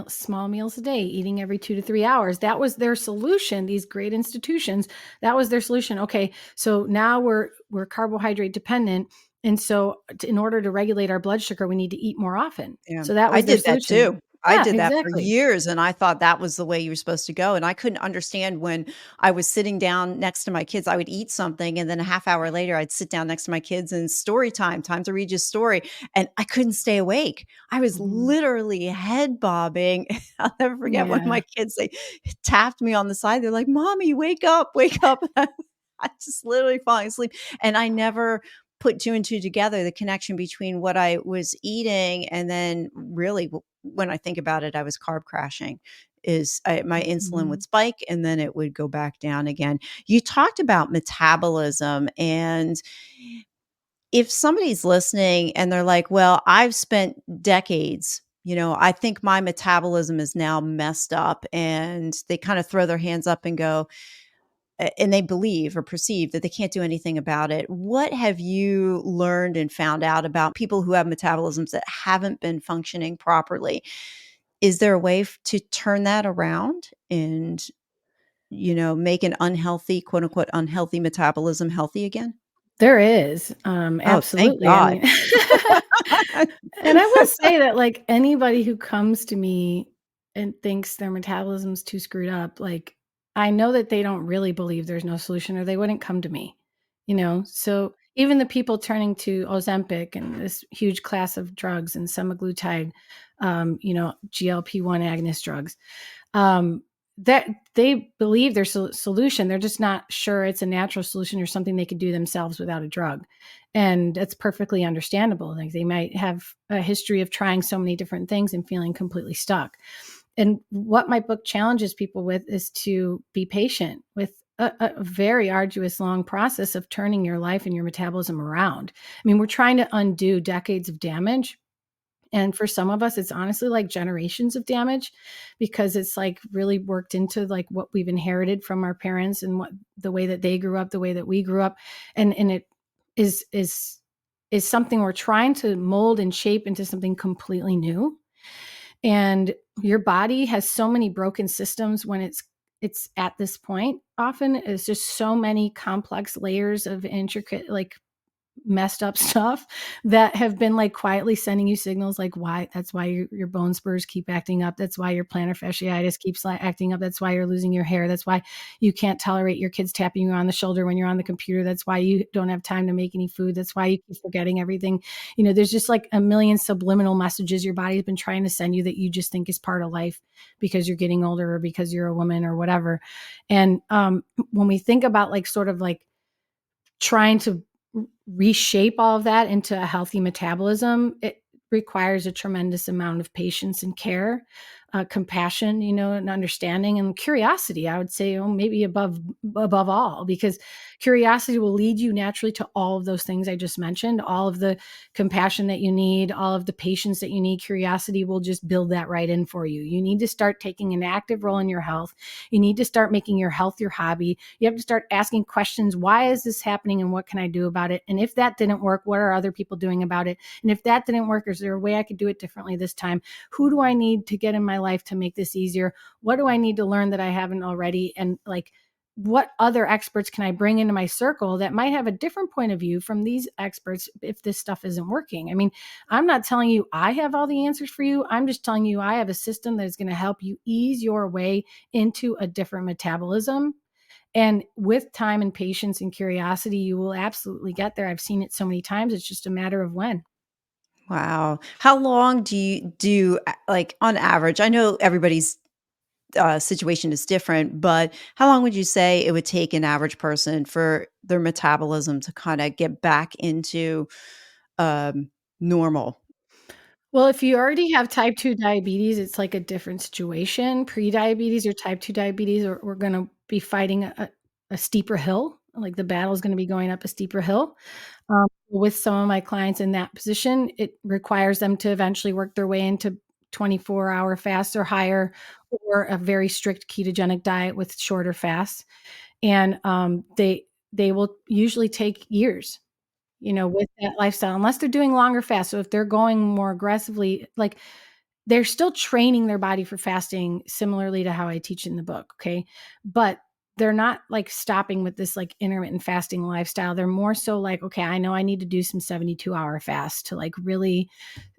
small meals a day, eating every 2 to 3 hours. That was their solution, these great institutions, that was their solution. Okay, so now we're carbohydrate dependent, and so in order to regulate our blood sugar, we need to eat more often. Yeah, So that I was their did that solution. too. I Yeah, did that for exactly. years, and I thought that was the way you were supposed to go, and I couldn't understand when I was sitting down next to my kids. I would eat something, and then a half hour later, I'd sit down next to my kids and story time to read you a story, and I couldn't stay awake. I was Mhm. literally head bobbing. I'll never forget one of Yeah. my kids, they tapped me on the side. They're like, "Mommy, wake up, wake up." I just literally falling asleep, and I never put 2 and 2 together, the connection between what I was eating and then really when I think about it, I was carb crashing. My insulin would Mhm. spike and then it would go back down again. You talked about metabolism, and if somebody's listening and they're like, "Well, I've spent decades, I think my metabolism is now messed up," and they kind of throw their hands up and go, and they believe or perceive that they can't do anything about it. What have you learned and found out about people who have metabolisms that haven't been functioning properly? Is there a way to turn that around and, make an unhealthy, quote unquote, unhealthy metabolism healthy again? There is, Oh, thank absolutely. I God. mean and I will say that, like, anybody who comes to me and thinks their metabolism's too screwed up, like, I know that they don't really believe there's no solution or they wouldn't come to me, you know? So, even the people turning to Ozempic and this huge class of drugs and semaglutide, GLP-1 agonist drugs, um, that they believe there's a solution. They're just not sure it's a natural solution or something they could do themselves without a drug. And that's perfectly understandable. Like they might have a history of trying so many different things and feeling completely stuck. And what my book challenges people with is to be patient with a very arduous, long process of turning your life and your metabolism around. I mean, we're trying to undo decades of damage. And for some of us, it's honestly like generations of damage because it's like really worked into like what we've inherited from our parents and what the way that they grew up, the way that we grew up. And it is something we're trying to mold and shape into something completely new. And your body has so many broken systems when it's at this point. Often it's just so many complex layers of intricate, like messed up stuff that have been like quietly sending you signals like why that's why your bone spurs keep acting up, that's why your plantar fasciitis keeps acting up, that's why you're losing your hair, that's why you can't tolerate your kids tapping you on the shoulder when you're on the computer, that's why you don't have time to make any food, that's why you keep forgetting everything. There's just like a million subliminal messages your body's been trying to send you that you just think is part of life because you're getting older or because you're a woman or whatever. And when we think about like sort of like trying to reshape all of that into a healthy metabolism, it requires a tremendous amount of patience and care, compassion, and understanding and curiosity. I would say, maybe above all, because curiosity will lead you naturally to all of those things I just mentioned, all of the compassion that you need, all of the patience that you need. Curiosity will just build that right in for you. You need to start taking an active role in your health. You need to start making your health your hobby. You have to start asking questions. Why is this happening and what can I do about it? And if that didn't work, what are other people doing about it? And if that didn't work, is there a way I could do it differently this time? Who do I need to get in my life to make this easier? What do I need to learn that I haven't already? And like, what other experts can I bring into my circle that might have a different point of view from these experts if this stuff isn't working? I mean, I'm not telling you I have all the answers for you. I'm just telling you I have a system that is going to help you ease your way into a different metabolism. And with time and patience and curiosity, you will absolutely get there. I've seen it so many times. It's just a matter of when. Wow. How long do you do, like, on average? I know everybody's situation is different, but how long would you say it would take an average person for their metabolism to kind of get back into normal? Well, if you already have type 2 diabetes, it's like a different situation. Pre-diabetes or type 2 diabetes, we're going to be fighting a steeper hill. Like the battle is going to be going up a steeper hill. With some of my clients in that position, it requires them to eventually work their way into 24-hour fasts or higher, or a very strict ketogenic diet with shorter fasts. And they will usually take years, with that lifestyle, unless they're doing longer fasts. So if they're going more aggressively, like they're still training their body for fasting similarly to how I teach in the book. Okay. But they're not like stopping with this like intermittent fasting lifestyle. They're more so like, okay, I know I need to do some 72-hour fast to like really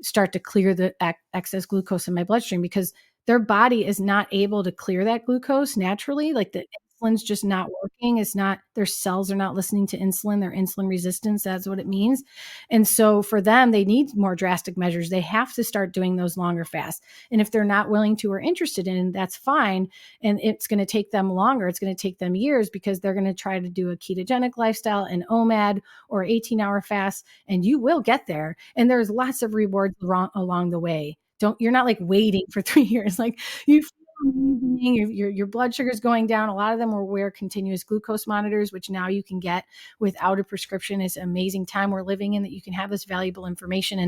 start to clear the excess glucose in my bloodstream, because their body is not able to clear that glucose naturally. Like the insulin's just not working. It's not, their cells are not listening to insulin. Their insulin resistance, that's what it means. And so for them, they need more drastic measures. They have to start doing those longer fasts. And if they're not willing to or interested in, that's fine. And it's going to take them longer. It's going to take them years, because they're going to try to do a ketogenic lifestyle, an OMAD, or 18-hour fast, and you will get there. And there's lots of rewards along the way. You're not like waiting for 3 years. Like you feel amazing, your blood sugar is going down. A lot of them will wear continuous glucose monitors, which now you can get without a prescription. It's an amazing time we're living in that you can have this valuable information.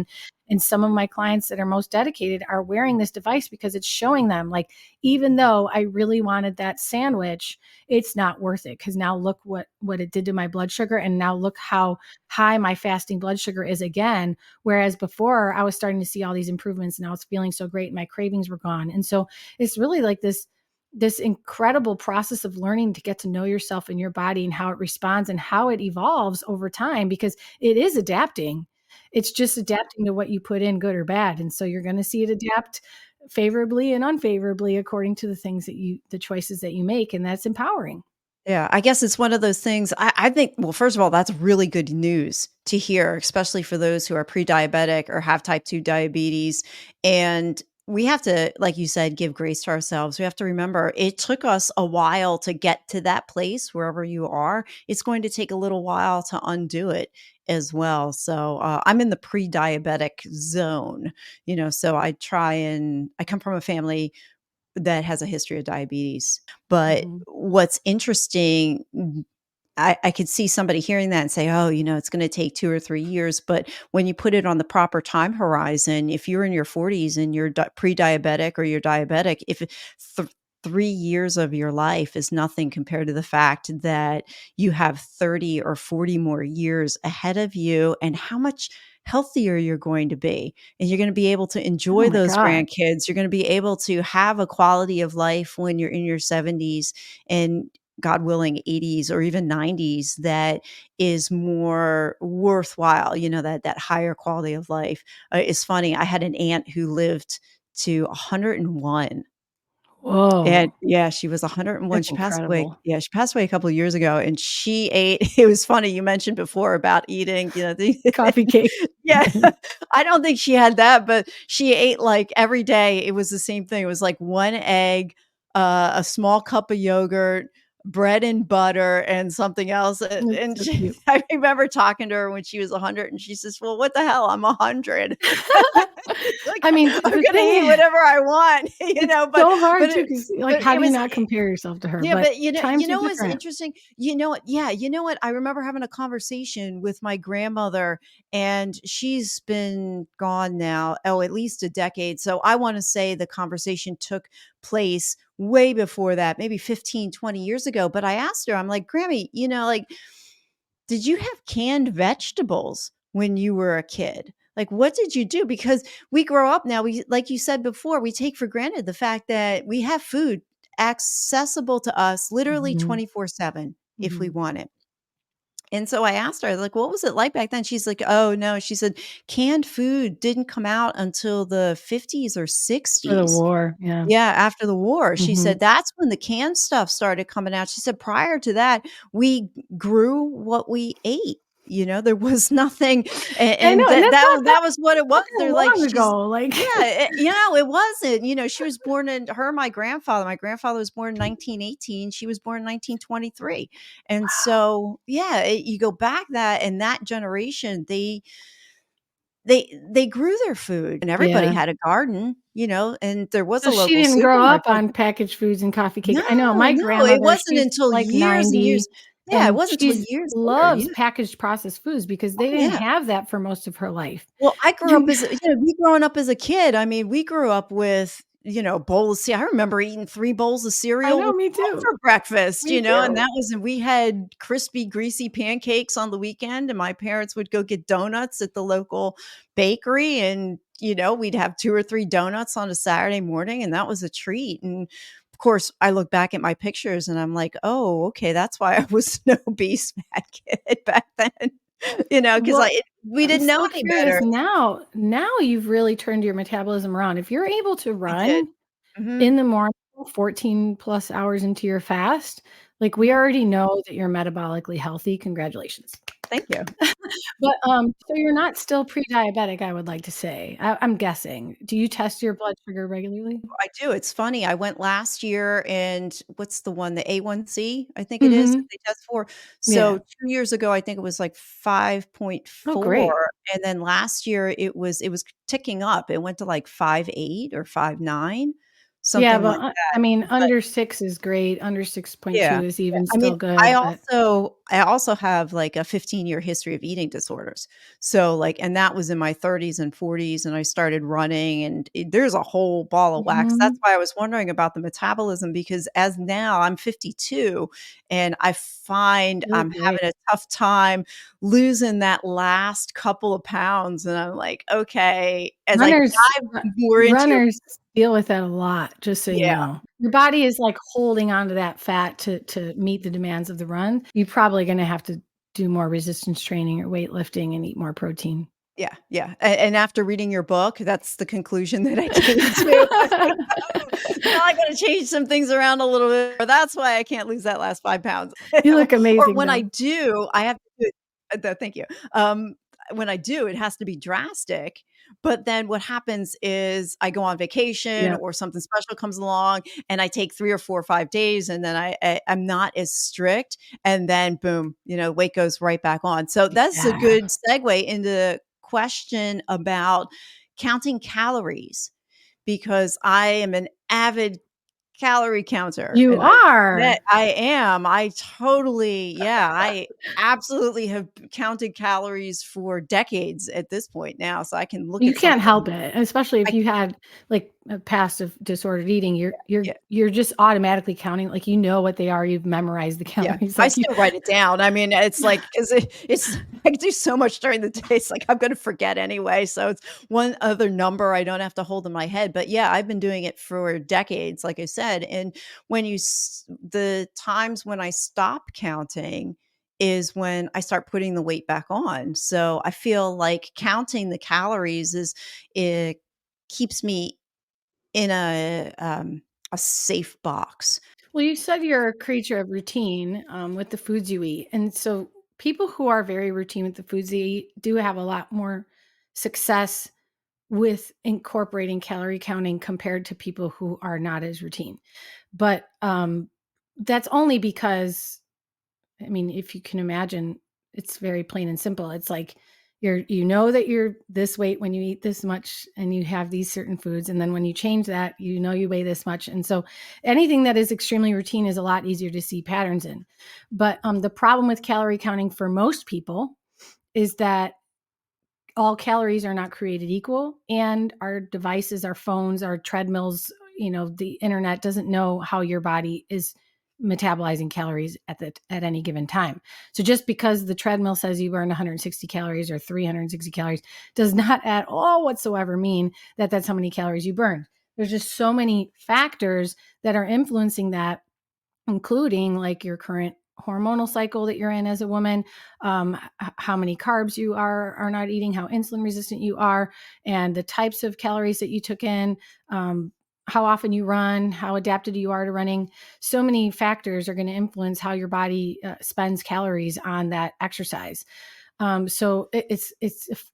And some of my clients that are most dedicated are wearing this device because it's showing them like, even though I really wanted that sandwich, it's not worth it, because now look what it did to my blood sugar. And now look how high my fasting blood sugar is again. Whereas before I was starting to see all these improvements and I was feeling so great and my cravings were gone. And so it's really like this incredible process of learning to get to know yourself and your body and how it responds and how it evolves over time, because it is adapting. It's just adapting to what you put in, good or bad. And so you're going to see it adapt favorably and unfavorably according to the choices that you make. And that's empowering. Yeah, I guess it's one of those things. I think, well, first of all, that's really good news to hear, especially for those who are pre-diabetic or have type 2 diabetes. And we have to, like you said, give grace to ourselves. We have to remember it took us a while to get to that place wherever you are. It's going to take a little while to undo it as well. So I'm in the pre-diabetic zone, so I come from a family that has a history of diabetes. But Mhm. what's interesting, I could see somebody hearing that and say, "Oh, it's gonna take 2 or 3 years," but when you put it on the proper time horizon, if you're in your 40s and you're pre-diabetic or you're diabetic, if th 3 years of your life is nothing compared to the fact that you have 30 or 40 more years ahead of you and how much healthier you're going to be, and you're gonna be able to Oh enjoy my those god. grandkids, you're gonna be able to have a quality of life when you're in your 70s and God willing, 80s or even 90s that is more worthwhile, that higher quality of life. It's funny, I had an aunt who lived to 101. And Whoa. yeah, she was 101. That's She passed away incredible. yeah, she passed away a couple of years ago, and she ate it was funny, you mentioned before about eating, the Coffee cake. yeah, I don't think she had that, but she ate, like, every day, it was the same thing. It was, like, 1 egg, a small cup of yogurt, bread and butter, and something else, That's and so cute. I remember talking to her when she was 100, and she says, "Well, what the hell? I'm 100." Like, I mean, I'm the gonna thing eat is, whatever I want, it's but so hard but too, it because like, but how it do you was not compare yourself to her? yeah, But but you times are know what's different. interesting? You know what? Yeah, you know what? I remember having a conversation with my grandmother, and she's been gone now, at least a decade. So I want to say the conversation took place way before that, maybe 15, 20 years ago. But I asked her, I'm like, Grammy, like, did you have canned vegetables when you were a kid? Like, what did you do? Because we grow up now, like you said before, we take for granted the fact that we have food accessible to us literally Mhm, 24/7 if we mhm. want it. And so I asked her, like, what was it like back then? She's like, oh, no. She said, canned food didn't come out until the 50s or For the 60s. war, yeah. Yeah, after the war. She Mhm. said that's when the canned stuff started coming out. She said prior to that, we grew what we ate. There was nothing, I know, and and that was what it was. not that They're like, long she's ago, like yeah, it wasn't. She was born in her, my grandfather. My grandfather was born in 1918. She was born in 1923, and so yeah, you go back that and that generation, they grew their food and everybody Yeah. had a garden, and there was So a she local didn't grow up supermarket. on packaged foods and coffee cake. No, I know my no, it grandmother, wasn't she's, until like, years and years 90, yeah, it and wasn't until she's years later, loves yeah. packaged processed foods because they Oh, didn't yeah. have that for most of her life. Well, I grew up And as me growing up as a kid, I mean, we grew up with, a bowl of I remember eating 3 bowls of I cereal know, with me milk too. for breakfast, Me and too. that was and we had crispy, greasy pancakes on the weekend, and my parents would go get donuts at the local bakery, and, we'd have 2 or 3 donuts on a Saturday morning, and that was a treat, and, of course, I look back at my pictures, and I'm like, "Oh, okay, that's why I was an obese fat kid back then," 'cause Well, we I'm didn't know so any curious better. now you've really turned your metabolism around. If you're able to I did. run Mhm, in the morning 14 plus hours into your fast, like, we mhm. already know that you're metabolically healthy, congratulations. Thank you. But, so you're not still pre-diabetic, I would like to say. I'm guessing. Do you test your blood sugar regularly? I do, it's funny, I went last year and what's the one, the A1C, I think it is, that Mhm. they test for. So, Yeah. 2 years ago, I think it was like Oh, great. 5.4, and then last year it was ticking up, it went to like 5.8 or 5.9, Yeah, something but, like I mean, that. under 6 is great, under Yeah, 6.2 is yeah. even I mean, still good, but I also have, like, a 15-year history of eating disorders. So, like and that was in my 30s and 40s, and I started running, and there's a whole ball of wax. That's Mhm. why I was wondering about the metabolism because as now I'm 52, and I find You look I'm great. having a tough time losing that last couple of pounds, and I'm like, "Okay," as I Runners dive ru more into it runners deal with that a lot, just so you yeah. know. Your body is, like, holding onto that fat to meet the demands of the run. You're probably gonna have to do more resistance training or weightlifting and eat more protein. Yeah, yeah, and after reading your book, that's the conclusion that I came to. Now I gotta change some things around a little bit, or that's why I can't lose that last 5 pounds. You look Or amazing, when I though. do, I have to do it thank you. Um, when I do, it has to be drastic. But then what happens is I go on vacation Yeah. or something special comes along and I take 3 or 4 or 5 days and then I'm not as strict and then boom, weight goes right back on. So that's a Yeah. good segue into the question about counting calories because I am an avid calorie counter, You and I are. admit I am. I totally I absolutely have counted calories for decades at this point now, so I can look You at can't something. help it, especially if I you had, like, a past of disordered eating, Yeah. you're just automatically counting, like, you know what they are, you've memorized the Yeah, calories, I like, you still write it down. I mean, it's like 'cause it's I do so much during the day, it's like I'm gonna forget anyway, so it's one other number I don't have to hold in my head, but yeah, I've been doing it for decades, like I said, and when the times when I stop counting is when I start putting the weight back on, so I feel like counting the calories it keeps me in a safe box. well, you said you're a creature of routine, with the foods you eat, and so people who are very routine with the foods they eat do have a lot more success with incorporating calorie counting compared to people who are not as routine. But, that's only because I mean, if you can imagine, it's very plain and simple. It's like you know that you're this weight when you eat this much and you have these certain foods. And then when you change that, you know you weigh this much. And so anything that is extremely routine is a lot easier to see patterns in. But the problem with calorie counting for most people is that all calories are not created equal, and our devices, our phones, our treadmills, the internet doesn't know how your body is metabolizing calories at any given time. So just because the treadmill says you burn 160 calories or 360 calories does not at all whatsoever mean that that's how many calories you burn. There's just so many factors that are influencing that, including like your current hormonal cycle that you're in as a woman, how many carbs you are not eating, how insulin resistant you are, and the types of calories that you took in, how often you run, how adapted you are to running. So many factors are going to influence how your body spends calories on that exercise. So it's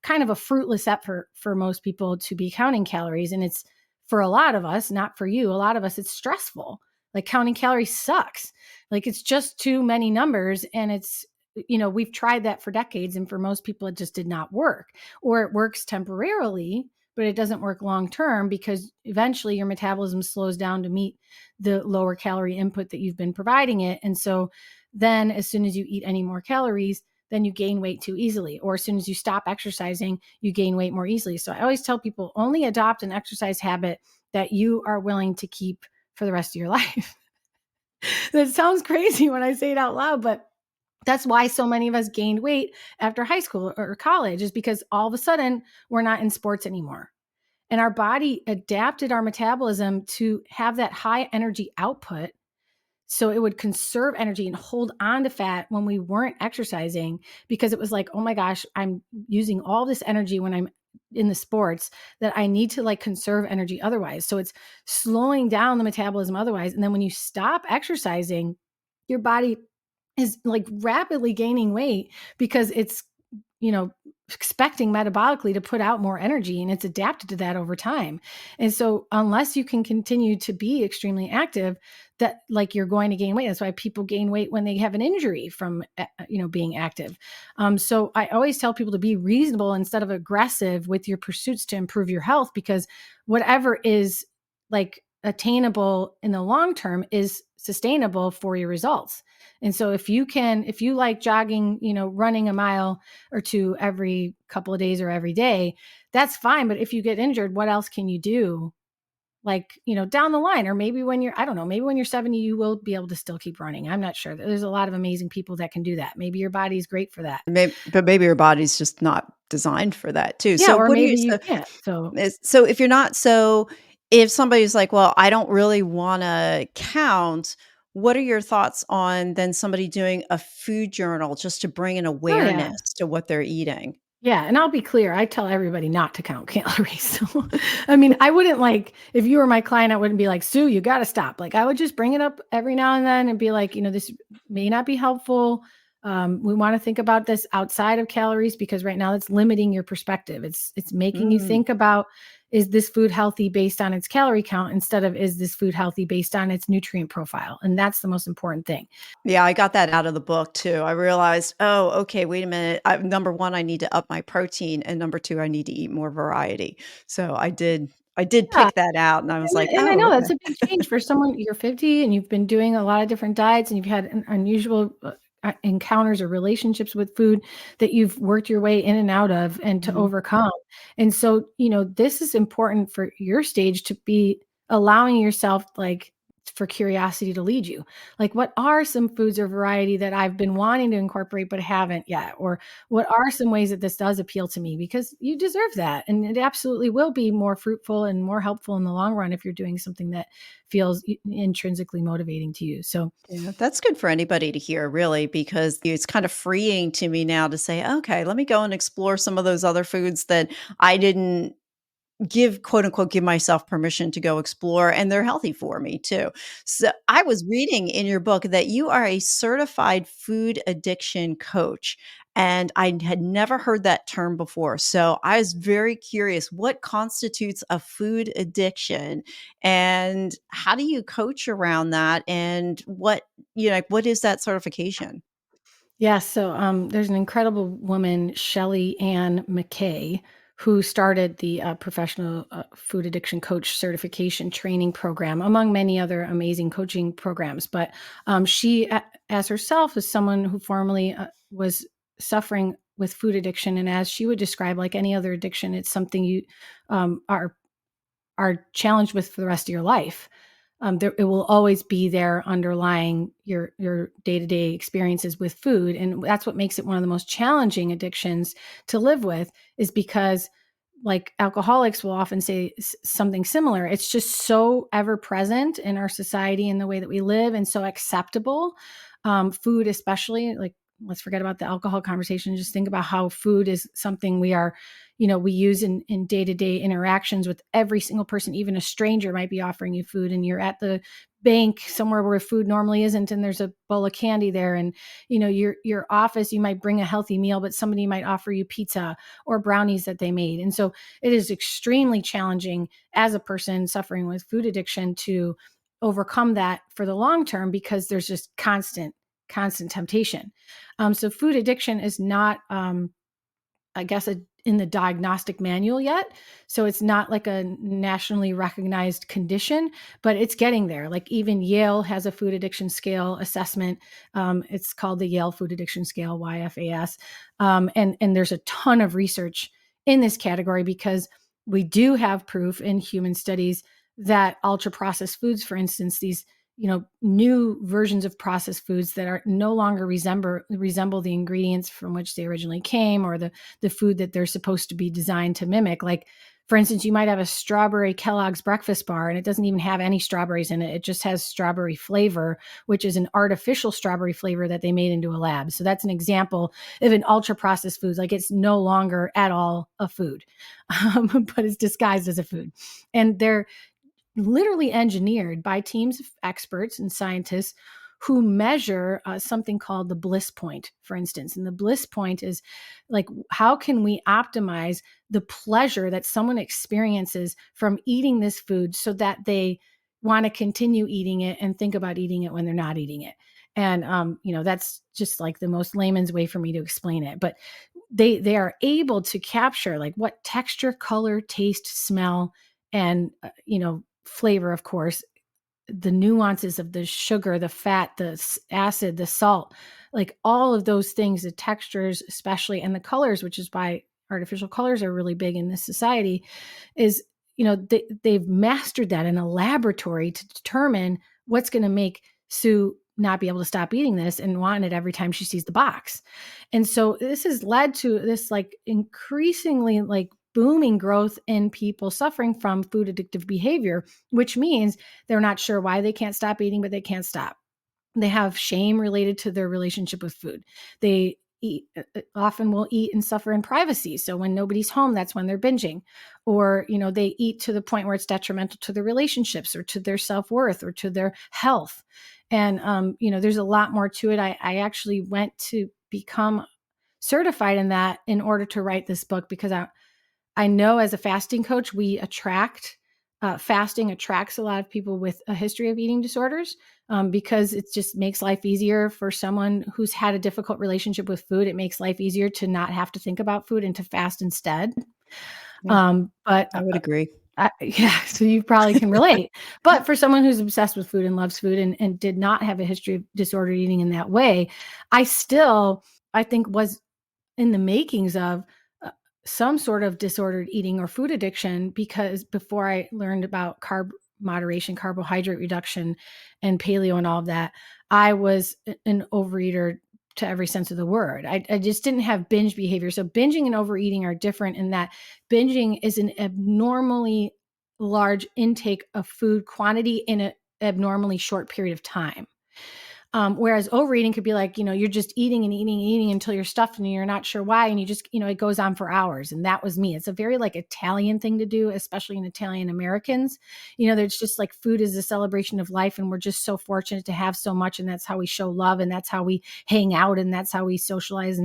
kind of a fruitless effort for most people to be counting calories, and it's for a lot of us, not for you. A lot of us, it's stressful. Like counting calories sucks. Like it's just too many numbers, and we've tried that for decades, and for most people, it just did not work, or it works temporarily, but it doesn't work long term because eventually your metabolism slows down to meet the lower calorie input that you've been providing it, and so then as soon as you eat any more calories then you gain weight too easily. Or as soon as you stop exercising, you gain weight more easily. So I always tell people only adopt an exercise habit that you are willing to keep for the rest of your life. That sounds crazy when I say it out loud, but that's why so many of us gained weight after high school or college, is because all of a sudden we're not in sports anymore. And our body adapted our metabolism to have that high energy output so it would conserve energy and hold on to fat when we weren't exercising, because it was like, oh my gosh, I'm using all this energy when I'm in the sports that I need to like conserve energy otherwise. So it's slowing down the metabolism otherwise. And then when you stop exercising, your body is like rapidly gaining weight because it's, you know, expecting metabolically to put out more energy, and it's adapted to that over time. And so unless you can continue to be extremely active, that like you're going to gain weight. That's why people gain weight when they have an injury from being active. So I always tell people to be reasonable instead of aggressive with your pursuits to improve your health, because whatever is like attainable in the long term is sustainable for your results. And so if you like jogging, running a mile or two every couple of days or every day, that's fine. But if you get injured, what else can you do? Like, down the line, or maybe when you're, I don't know, maybe when you're 70, you will be able to still keep running. I'm not sure. There's a lot of amazing people that can do that. Maybe your body's great for that. But maybe your body's just not designed for that too. Yeah. So Or what do you maybe you can't. So so if you're not so if somebody's like, "Well, I don't really wanna count," what are your thoughts on then somebody doing a food journal just to bring an oh yeah. awareness to what they're eating? Yeah, and I'll be clear, I tell everybody not to count calories. So, I mean, I wouldn't like if you were my client, I wouldn't be like, "Sue, you gotta stop." Like, I would just bring it up every now and then and be like, "This may not be helpful. We want to think about this outside of calories, because right now it's limiting your perspective. It's making you Mm. think about, is this food healthy based on its calorie count, instead of, is this food healthy based on its nutrient profile? And that's the most important thing. Yeah, I got that out of the book too. I realized, oh, okay, wait a minute. Number one, I need to up my protein, and number two, I need to eat more variety. So I did Yeah. pick that out, and I was like, And I oh, know okay. that's a big change for someone. You're 50 and you've been doing a lot of different diets, and you've had unusual encounters or relationships with food that you've worked your way in and out of and to Mhm. overcome. And so, this is important for your stage, to be allowing yourself, like, for curiosity to lead you. Like, what are some foods or variety that I've been wanting to incorporate but haven't yet? Or what are some ways that this does appeal to me? Because you deserve that. And it absolutely will be more fruitful and more helpful in the long run if you're doing something that feels intrinsically motivating to you. So, Yeah, that's good for anybody to hear, really, because it's kind of freeing to me now to say, okay, let me go and explore some of those other foods that I didn't give quote unquote give myself permission to go explore, and they're healthy for me too. So I was reading in your book that you are a certified food addiction coach, and I had never heard that term before. So I was very curious, what constitutes a food addiction, and how do you coach around that, and what is that certification? yeah, so there's an incredible woman, Shelley Ann McKay, who started the professional food addiction coach certification training program, among many other amazing coaching programs. But she, as herself, is someone who formerly was suffering with food addiction, and as she would describe, like any other addiction, it's something you are challenged with for the rest of your life. It will always be there underlying your day-to-day experiences with food. And that's what makes it one of the most challenging addictions to live with, is because, like, alcoholics will often say something similar. It's just so ever present in our society and the way that we live, and so acceptable. Food, especially, like, let's forget about the alcohol conversation. Just think about how food is something we use in day-to-day interactions with every single person. Even a stranger might be offering you food, and you're at the bank somewhere where food normally isn't, and there's a bowl of candy there. And your office, you might bring a healthy meal, but somebody might offer you pizza or brownies that they made. And so it is extremely challenging as a person suffering with food addiction to overcome that for the long term, because there's just constant temptation. So food addiction is not, I guess, in the diagnostic manual yet. So it's not like a nationally recognized condition, but it's getting there. Like, even Yale has a food addiction scale assessment. It's called the Yale Food Addiction Scale, YFAS. And there's a ton of research in this category, because we do have proof in human studies that ultra processed foods, for instance, these new versions of processed foods that are no longer resemble the ingredients from which they originally came, or the food that they're supposed to be designed to mimic. Like, for instance, you might have a strawberry Kellogg's breakfast bar, and it doesn't even have any strawberries in it. It just has strawberry flavor, which is an artificial strawberry flavor that they made into a lab. So that's an example of an ultra processed food. Like, it's no longer at all a food, but it's disguised as a food. And they're literally engineered by teams of experts and scientists who measure something called the bliss point, for instance. And the bliss point is, like, how can we optimize the pleasure that someone experiences from eating this food, so that they want to continue eating it and think about eating it when they're not eating it. And that's just like the most layman's way for me to explain it. But they are able to capture, like, what texture, color, taste, smell, and flavor, of course, the nuances of the sugar, the fat, the acid, the salt, like all of those things, the textures especially, and the colors, which is why artificial colors are really big in this society, is they've mastered that in a laboratory to determine what's going to make Sue not be able to stop eating this and want it every time she sees the box. And so this has led to this, like, increasingly, like, booming growth in people suffering from food addictive behavior, which means they're not sure why they can't stop eating, but they can't stop. They have shame related to their relationship with food. They often will eat and suffer in privacy. So when nobody's home, that's when they're binging. Or, they eat to the point where it's detrimental to their relationships or to their self-worth or to their health. And, there's a lot more to it. I actually went to become certified in that in order to write this book, because I know as a fasting coach, we attract fasting attracts a lot of people with a history of eating disorders, because it just makes life easier for someone who's had a difficult relationship with food. It makes life easier to not have to think about food and to fast instead. Yeah, But I would agree. yeah, so you probably can relate. But for someone who's obsessed with food and loves food and did not have a history of disordered eating in that way, I still, I think, was in the makings of uh, some sort of disordered eating or food addiction, because before I learned about carb moderation, carbohydrate reduction, and paleo and all of that, I was an overeater to every sense of the word. I just didn't have binge behavior. So binging and overeating are different in that binging is an abnormally large intake of food quantity in an abnormally short period of time. Whereas overeating could be like, you're just eating and eating and eating until you're stuffed and you're not sure why. And you just, it goes on for hours. And that was me. It's a very like Italian thing to do, especially in Italian Americans. There's just like food is a celebration of life. And we're just so fortunate to have so much. And that's how we show love. And that's how we hang out. And that's how we socialize.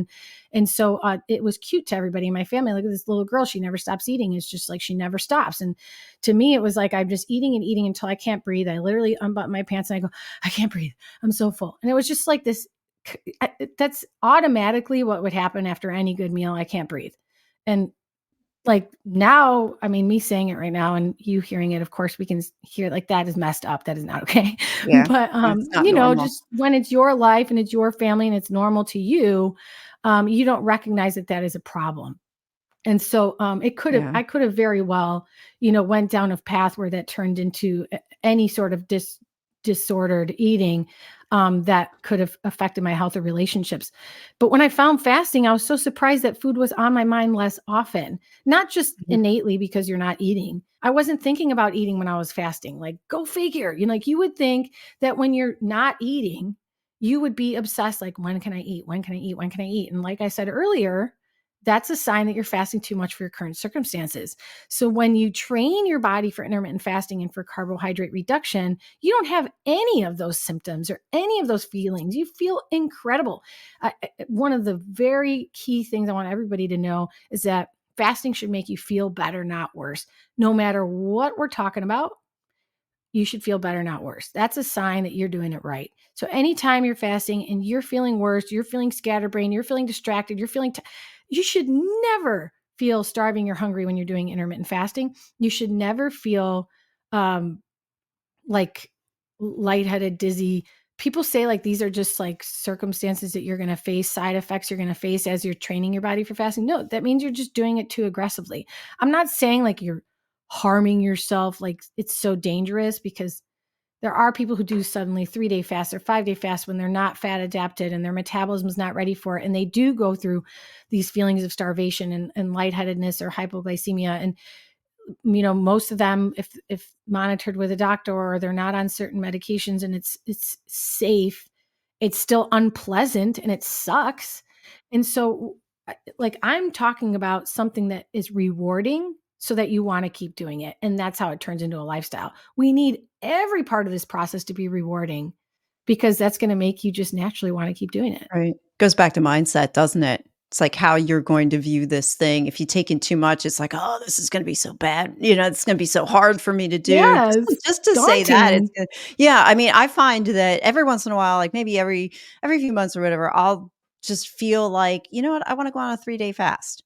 And so it was cute to everybody in my family. Look at this little girl. She never stops eating. It's just like she never stops. And to me, it was like I'm just eating and eating until I can't breathe. I literally unbutton my pants and I go, I can't breathe. I'm so full. And it was just like this. That's automatically what would happen after any good meal. I can't breathe. And like now, I mean, me saying it right now and you hearing it, of course, we can hear like that is messed up. That is not okay. Yeah, But, it's not normal. just when it's your life and it's your family and it's normal to you, you don't recognize that that is a problem. And so Yeah, I could have very well, went down a path where that turned into any sort of disordered eating that could have affected my health or relationships. But when I found fasting, I was so surprised that food was on my mind less often, not just mhm, innately because you're not eating. I wasn't thinking about eating when I was fasting. Like, go figure. Like you would think that when you're not eating, you would be obsessed, like, when can I eat? When can I eat? When can I eat? And like I said earlier, that's a sign that you're fasting too much for your current circumstances. So when you train your body for intermittent fasting and for carbohydrate reduction, you don't have any of those symptoms or any of those feelings. You feel incredible. One of the very key things I want everybody to know is that fasting should make you feel better, not worse. No matter what we're talking about, you should feel better, not worse. That's a sign that you're doing it right. So anytime you're fasting and you're feeling worse, you're feeling scatterbrained, you're feeling distracted, you should never feel starving or hungry when you're doing intermittent fasting. You should never feel um, like lightheaded, dizzy. People say like these are just like circumstances that you're going to face, side effects you're going to face as you're training your body for fasting. No, that means you're just doing it too aggressively. I'm not saying like you're harming yourself, like it's so dangerous, because there are people who do suddenly 3-day fast or 5-day fast when they're not fat adapted and their metabolism is not ready for it. And they do go through these feelings of starvation and lightheadedness or hypoglycemia. And most of them, if monitored with a doctor or they're not on certain medications and it's safe, it's still unpleasant and it sucks. And so like I'm talking about something that is rewarding so that you want to keep doing it, and that's how it turns into a lifestyle. We need every part of this process to be rewarding, because that's going to make you just naturally want to keep doing it. right. Goes back to mindset, doesn't it? It's like how you're going to view this thing. If you take in too much, it's like, "Oh, this is gonna be so bad." It's gonna be so hard for me to do. Just Yes, to just to say that, it's daunting. gonna yeah, I mean, I find that every once in a while, like maybe every few months or whatever, I'll just feel like, "You know what? I wanna go on a 3-day fast."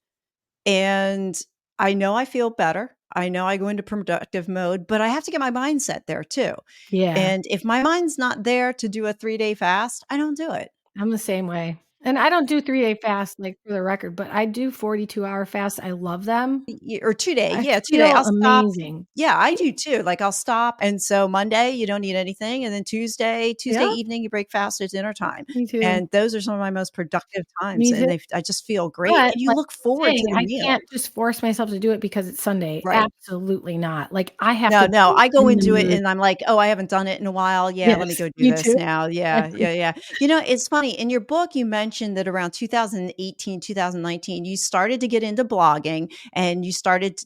And I know I feel better. I know I go into productive mode, but I have to get my mindset there too. Yeah. And if my mind's not there to do a 3-day fast, I don't do it. I'm the same way. And I don't do 3-day fasts, like, for the record, but I do 42-hour fasts. I love them. Or 2-day, I yeah, 2-day. feel I'll stop. amazing. Yeah, I Y do too. Like, I'll stop, and so Monday, you don't eat anything, and then Tuesday Yep, evening, you break fast at dinner time, me too. and those are some of my most productive times, Me too. and I just feel great, But, and you like look I'm forward saying, to the I meal. can't just force myself to do it because it's Sunday. Right. Absolutely not. Like, I have No, to no, be I go in the into it mood. and I'm like, "Oh, I haven't done it in a while. Yeah, let me Yes, go do me this too. now." Yeah, Exactly. yeah, yeah. It's funny, in your book, you mentioned mentioned that around 2018, 2019, you started to get into blogging and you started,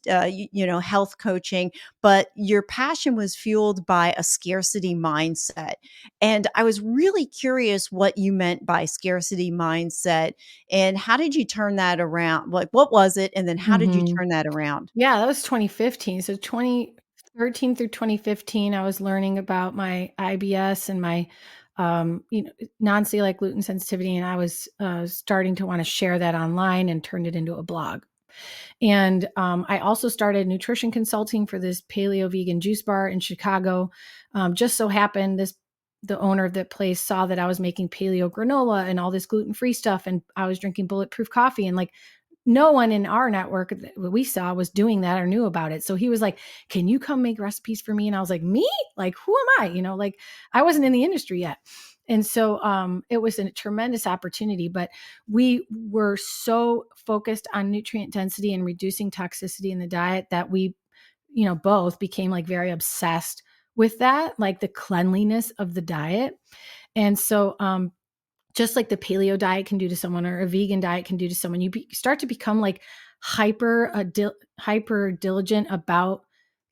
health coaching, but your passion was fueled by a scarcity mindset. And I was really curious what you meant by scarcity mindset and how did you turn that around? Like, what was it? And then how did you Mhm. turn that around? Yeah, that was 2015. So 2013 through 2015, I was learning about my IBS and my, non-celiac gluten sensitivity, and I was starting to want to share that online and turned it into a blog. And I also started nutrition consulting for this paleo vegan juice bar in Chicago. Just so happened the owner of that place saw that I was making paleo granola and all this gluten-free stuff, and I was drinking bulletproof coffee, and like no one in our network that we saw was doing that or knew about it. So he was like, "Can you come make recipes for me?" And I was like, "Me? Like, who am I?" Like I wasn't in the industry yet. And so it was a tremendous opportunity, but we were so focused on nutrient density and reducing toxicity in the diet that we, both became like very obsessed with that, like the cleanliness of the diet. And so just like the paleo diet can do to someone or a vegan diet can do to someone, start to become like hyper diligent about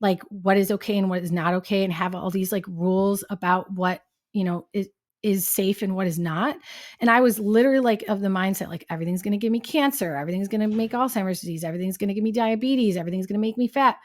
like what is okay and what is not okay, and have all these like rules about what is safe and what is not. And I was literally like of the mindset like everything's going to give me cancer, everything's going to make Alzheimer's disease, everything's going to give me diabetes, everything's going to make me fat.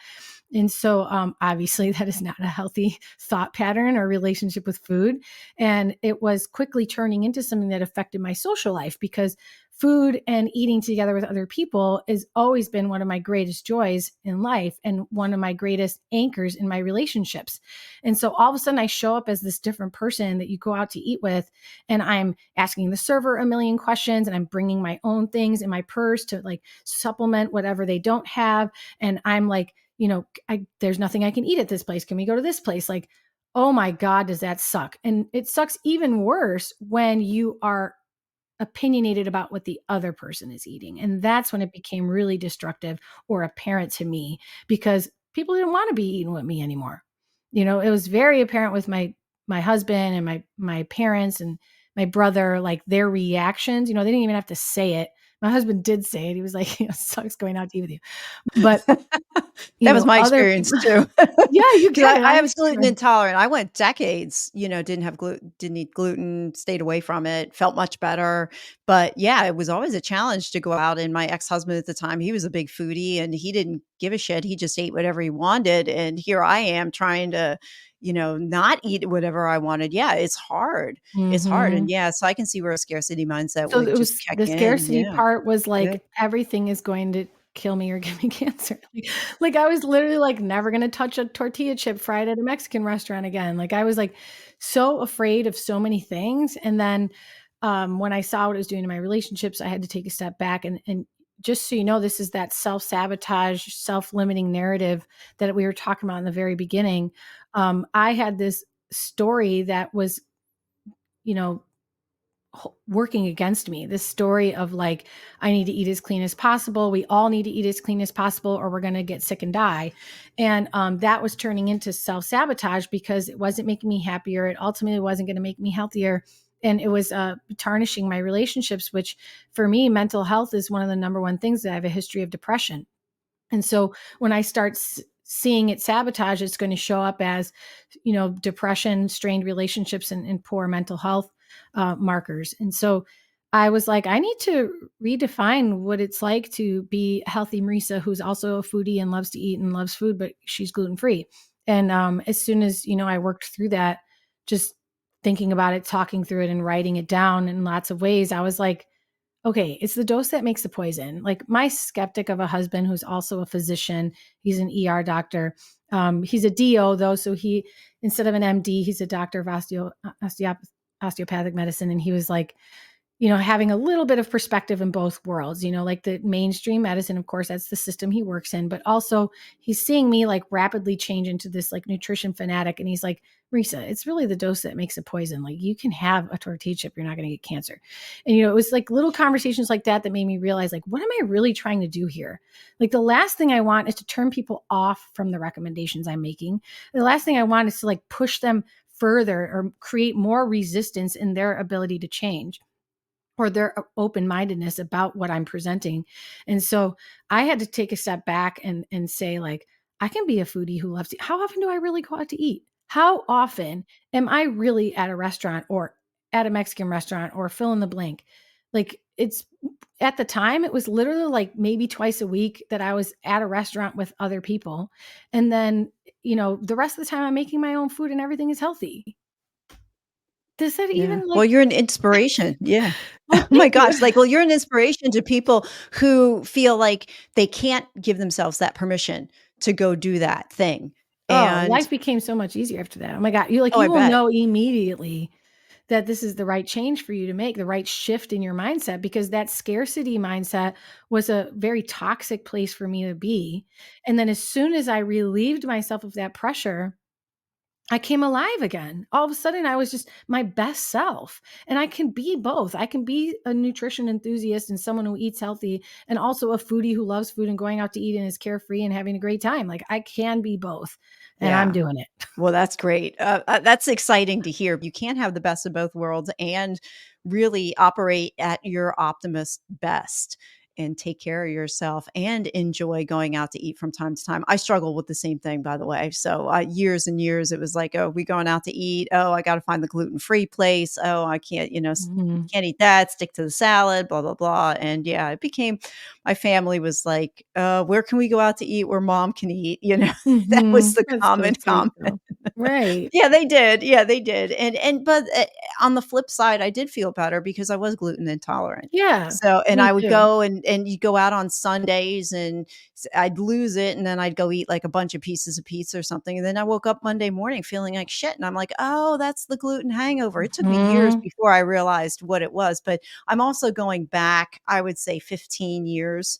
And so obviously that is not a healthy thought pattern or relationship with food. And it was quickly turning into something that affected my social life, because food and eating together with other people has always been one of my greatest joys in life and one of my greatest anchors in my relationships. And so all of a sudden I show up as this different person that you go out to eat with, and I'm asking the server a million questions, and I'm bringing my own things in my purse to like supplement whatever they don't have. And I'm like, there's nothing I can eat at this place. Can we go to this place? Like, oh my God, does that suck? And it sucks even worse when you are opinionated about what the other person is eating. And that's when it became really destructive or apparent to me, because people didn't want to be eating with me anymore. It was very apparent with my husband and my parents and my brother, like their reactions. They didn't even have to say it. My husband did say it. He was like, it sucks going out to eat with you. But That was my other experience people, too. yeah, you Because get it. I I'm am the gluten same. intolerant. I went decades, didn't eat gluten, stayed away from it, felt much better. But yeah, it was always a challenge to go out. And my ex-husband at the time, he was a big foodie and he didn't give a shit. He just ate whatever he wanted. And here I am trying to, not eat whatever I wanted. Yeah, it's hard. It's hard. And Mhm. yeah, so I can see where a scarcity mindset So would it just was kick the in. scarcity Yeah. part was Yeah. like, everything is going to kill me or give me cancer. Like, I was literally like, never gonna touch a tortilla chip fried at a Mexican restaurant again. Like, I was like so afraid of so many things. And then when I saw what it was doing to my relationships, I had to take a step back. And just so you know, this is that self-sabotage, self-limiting narrative that we were talking about in the very beginning. I had this story that was, you know, working against me. This story of like, I need to eat as clean as possible. We all need to eat as clean as possible, or we're going to get sick and die. And that was turning into self sabotage because it wasn't making me happier. It ultimately wasn't going to make me healthier. And it was tarnishing my relationships, which for me, mental health is one of the number one things that I have a history of depression. And so when I start seeing it sabotage, it's going to show up as, depression, strained relationships, and poor mental health markers. And so I was like, I need to redefine what it's like to be a healthy Marisa, who's also a foodie and loves to eat and loves food, but she's gluten free. And as soon as, I worked through that, just thinking about it, talking through it, and writing it down in lots of ways, I was like, okay, it's the dose that makes the poison. Like my skeptic of a husband who's also a physician, he's an ER doctor. He's a DO though, so he, instead of an MD, he's a doctor of osteopathic medicine. And he was like, having a little bit of perspective in both worlds, like the mainstream medicine, of course, that's the system he works in, but also he's seeing me like rapidly change into this like nutrition fanatic. And he's like, Marisa, it's really the dose that makes a poison. Like you can have a tortilla chip, you're not going to get cancer. And, it was like little conversations like that made me realize like, what am I really trying to do here? Like the last thing I want is to turn people off from the recommendations I'm making. The last thing I want is to like push them further or create more resistance in their ability to change, or their open-mindedness about what I'm presenting. And so I had to take a step back and say, like, I can be a foodie who loves to eat. How often do I really go out to eat? How often am I really at a restaurant or at a Mexican restaurant or fill in the blank? Like, it's at the time, it was literally like maybe twice a week that I was at a restaurant with other people. And then, the rest of the time I'm making my own food and everything is healthy. Does that Yeah. even Well, like, you're an inspiration. Yeah. well, Oh my thank you. gosh. Like, well, you're an inspiration to people who feel like they can't give themselves that permission to go do that thing. Oh, And life became so much easier after that. Oh my God. You like, oh, I you will bet. know immediately that this is the right change for you to make, the right shift in your mindset, because that scarcity mindset was a very toxic place for me to be. And then as soon as I relieved myself of that pressure, I came alive again. All of a sudden, I was just my best self. And I can be both. I can be a nutrition enthusiast and someone who eats healthy, and also a foodie who loves food and going out to eat and is carefree and having a great time. Like, I can be both. And I'm Yeah. doing it. Well, that's great. That's exciting to hear. You can't have the best of both worlds and really operate at your optimist best and take care of yourself and enjoy going out to eat from time to time. I struggle with the same thing, by the way. So, years and years, it was like, oh, we going out to eat. Oh, I got to find the gluten-free place. Oh, I can't, Mhm. can't eat that. Stick to the salad, blah, blah, blah. And yeah, it became, my family was like, where can we go out to eat where mom can eat? That was the That's so common sweet, comment. though. Right. Yeah, they did. Yeah, they did. But on the flip side, I did feel better because I was gluten intolerant. Yeah, So, and me I would too. go and you go out on Sundays and I'd lose it and then I'd go eat like a bunch of pieces of pizza or something. And then I woke up Monday morning feeling like shit. And I'm like, oh, that's the gluten hangover. It took me years Mhm. before I realized what it was. But I'm also going back, I would say 15 years.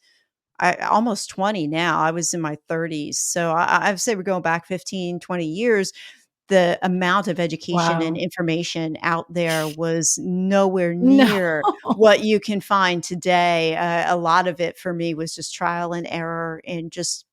I almost 20 now. I was in my 30s. So I'd say we're going back 15, 20 years. The amount of education and Wow. information out there was nowhere No. near what you can find today. A lot of it for me was just trial and error and just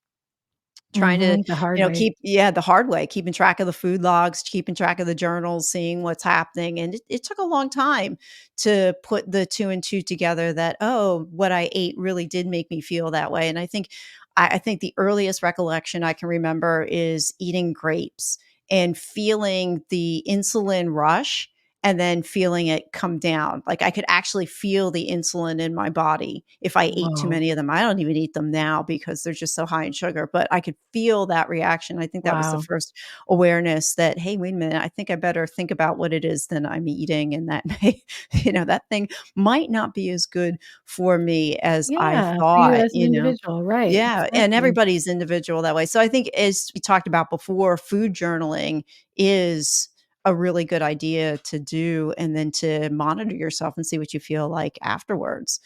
trying to, The hard way. keep yeah, the hard way, keeping track of the food logs, keeping track of the journals, seeing what's happening, and it took a long time to put the 2 and 2 together that, "Oh, what I ate really did make me feel that way," and I think the earliest recollection I can remember is eating grapes and feeling the insulin rush and then feeling it come down. Like, I could actually feel the insulin in my body if I ate too Whoa. many of them. I don't even eat them now because they're just so high in sugar, but I could feel that reaction. I think that was the Wow. first awareness that, "Hey, wait a minute, I think I better think about what it is that I'm eating, and that may that thing might not be as good for me as I Yeah, for you thought," as an individual, right, Yeah, and exactly. everybody's individual that way. So I think as we talked about before, food journaling is a really good idea to do and then to monitor yourself and see what you feel like afterwards.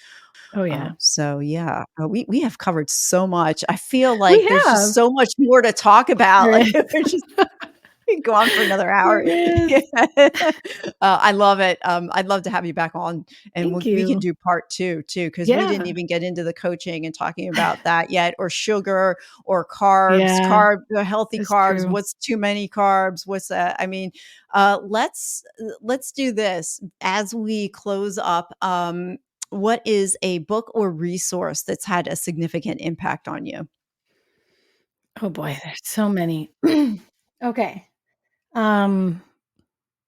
Oh, yeah. So yeah, we have covered so much. I feel We like there's just have. so much more to talk about. There Like, is. we're just we could go on for another hour. There is. Yeah. I love it. I'd love to have you back on, and Thank we can you. do part 2 too, because we didn't Yeah. even get into the coaching and talking about that yet, or sugar or carbs, Yeah, healthy it's carbs. true. What's too many carbs? What's that? I mean, let's do this as we close up. What is a book or resource that's had a significant impact on you? Oh, boy, there's so many. Okay, um,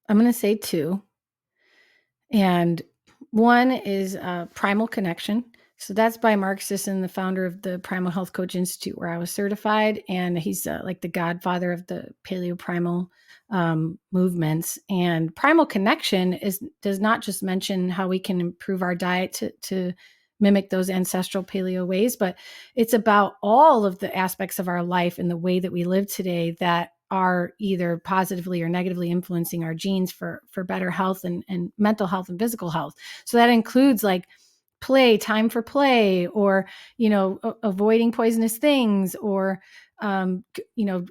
I'm gonna say 2. And one is Primal Connection. So that's by Mark Sisson, the founder of the Primal Health Coach Institute, where I was certified. And he's like the godfather of the paleo primal movements. And Primal Connection does not just mention how we can improve our diet to mimic those ancestral paleo ways, but it's about all of the aspects of our life and the way that we live today that are either positively or negatively influencing our genes for better health and mental health and physical health. So that includes like time for play, or avoiding poisonous things, or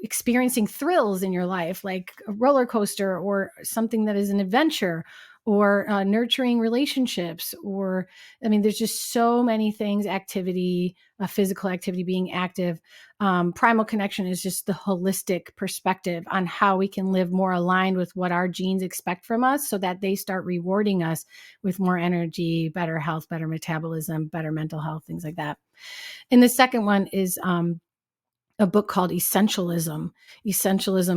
experiencing thrills in your life, like a roller coaster or something that is an adventure, or nurturing relationships, or, I mean, there's just so many things, activity, physical activity, being active. Primal connection is just the holistic perspective on how we can live more aligned with what our genes expect from us so that they start rewarding us with more energy, better health, better metabolism, better mental health, things like that. And the second one is a book called Essentialism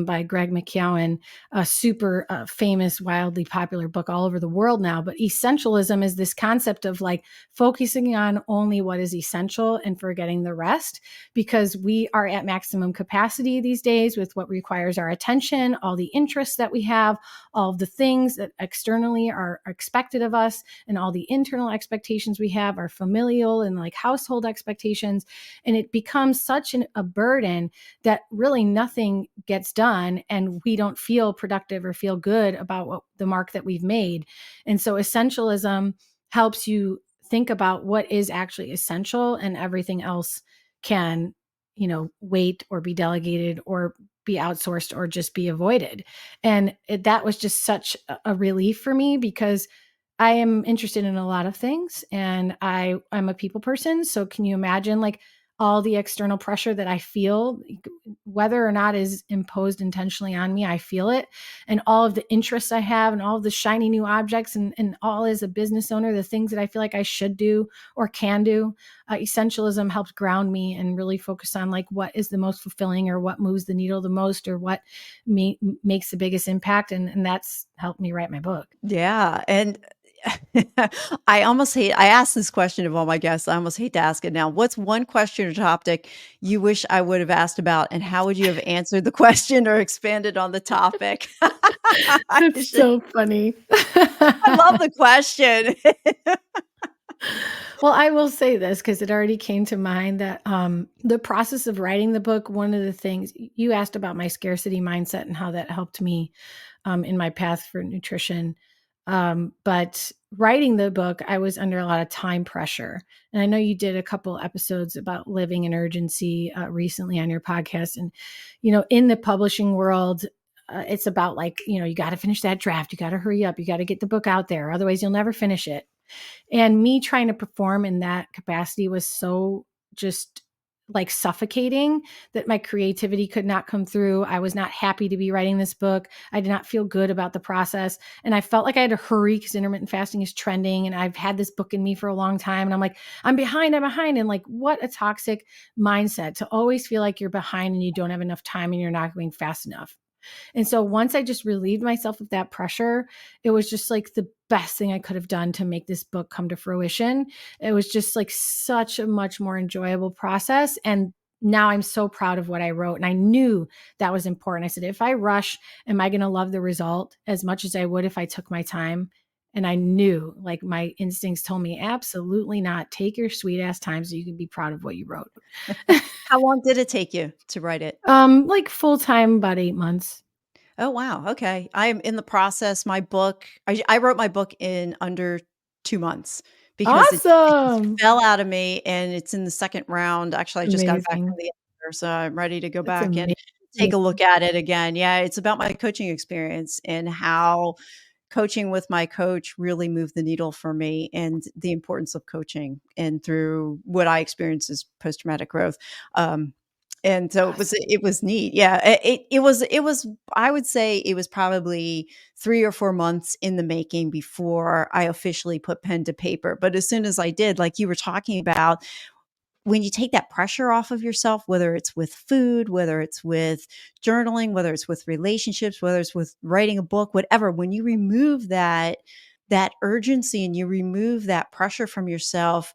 by Greg McKeown, a super famous, wildly popular book all over the world now. But essentialism is this concept of like focusing on only what is essential and forgetting the rest, because we are at maximum capacity these days with what requires our attention, all the interests that we have, all of the things that externally are expected of us, and all the internal expectations we have, our familial and like household expectations. And it becomes such a burden that really nothing gets done, and we don't feel productive or feel good about the mark that we've made. And so essentialism helps you think about what is actually essential, and everything else can, wait or be delegated or be outsourced or just be avoided. And that was just such a relief for me, because I am interested in a lot of things, and I'm a people person. So can you imagine like all the external pressure that I feel, whether or not is imposed intentionally on me, I feel it. And all of the interests I have and all of the shiny new objects, and all as a business owner, the things that I feel like I should do or can do. Essentialism helps ground me and really focus on like what is the most fulfilling, or what moves the needle the most, or what makes the biggest impact. And that's helped me write my book. Yeah, and I ask this question of all my guests, I almost hate to ask it now. What's one question or topic you wish I would have asked about, and how would you have answered the question or expanded on the topic? I That's should so funny. I love the question. Well, I will say this because it already came to mind that the process of writing the book, one of the things you asked about my scarcity mindset and how that helped me in my path for nutrition. But writing the book, I was under a lot of time pressure. And I know you did a couple episodes about living in urgency recently on your podcast. And, in the publishing world, it's about like, you got to finish that draft. You got to hurry up. You got to get the book out there. Otherwise, you'll never finish it. And me trying to perform in that capacity was so just like suffocating that my creativity could not come through. I was not happy to be writing this book. I did not feel good about the process. And I felt like I had to hurry because intermittent fasting is trending. And I've had this book in me for a long time. And I'm like, I'm behind. And like, what a toxic mindset to always feel like you're behind and you don't have enough time and you're not going fast enough. And so once I just relieved myself of that pressure, it was just like the best thing I could have done to make this book come to fruition. It was just like such a much more enjoyable process. And now I'm so proud of what I wrote. And I knew that was important. I said, if I rush, am I going to love the result as much as I would if I took my time? And I knew, like, my instincts told me, absolutely not. Take your sweet ass time so you can be proud of what you wrote. How long did it take you to write it? Like full time, about 8 months. Oh, wow, okay. I am in the process. My book I wrote my book in under 2 months because it just Awesome. fell out of me, and it's in the second round. Actually, I just got it back from Amazing. the editor, so I'm ready to go That's back and amazing. take a look at it again. Yeah, it's about my coaching experience and how coaching with my coach really moved the needle for me, and the importance of coaching, and through what I experienced as post-traumatic growth. And so Awesome. it was neat. Yeah, it was I would say it was probably 3 or 4 months in the making before I officially put pen to paper. But as soon as I did, like you were talking about, when you take that pressure off of yourself, whether it's with food, whether it's with journaling, whether it's with relationships, whether it's with writing a book, whatever, when you remove that urgency and you remove that pressure from yourself,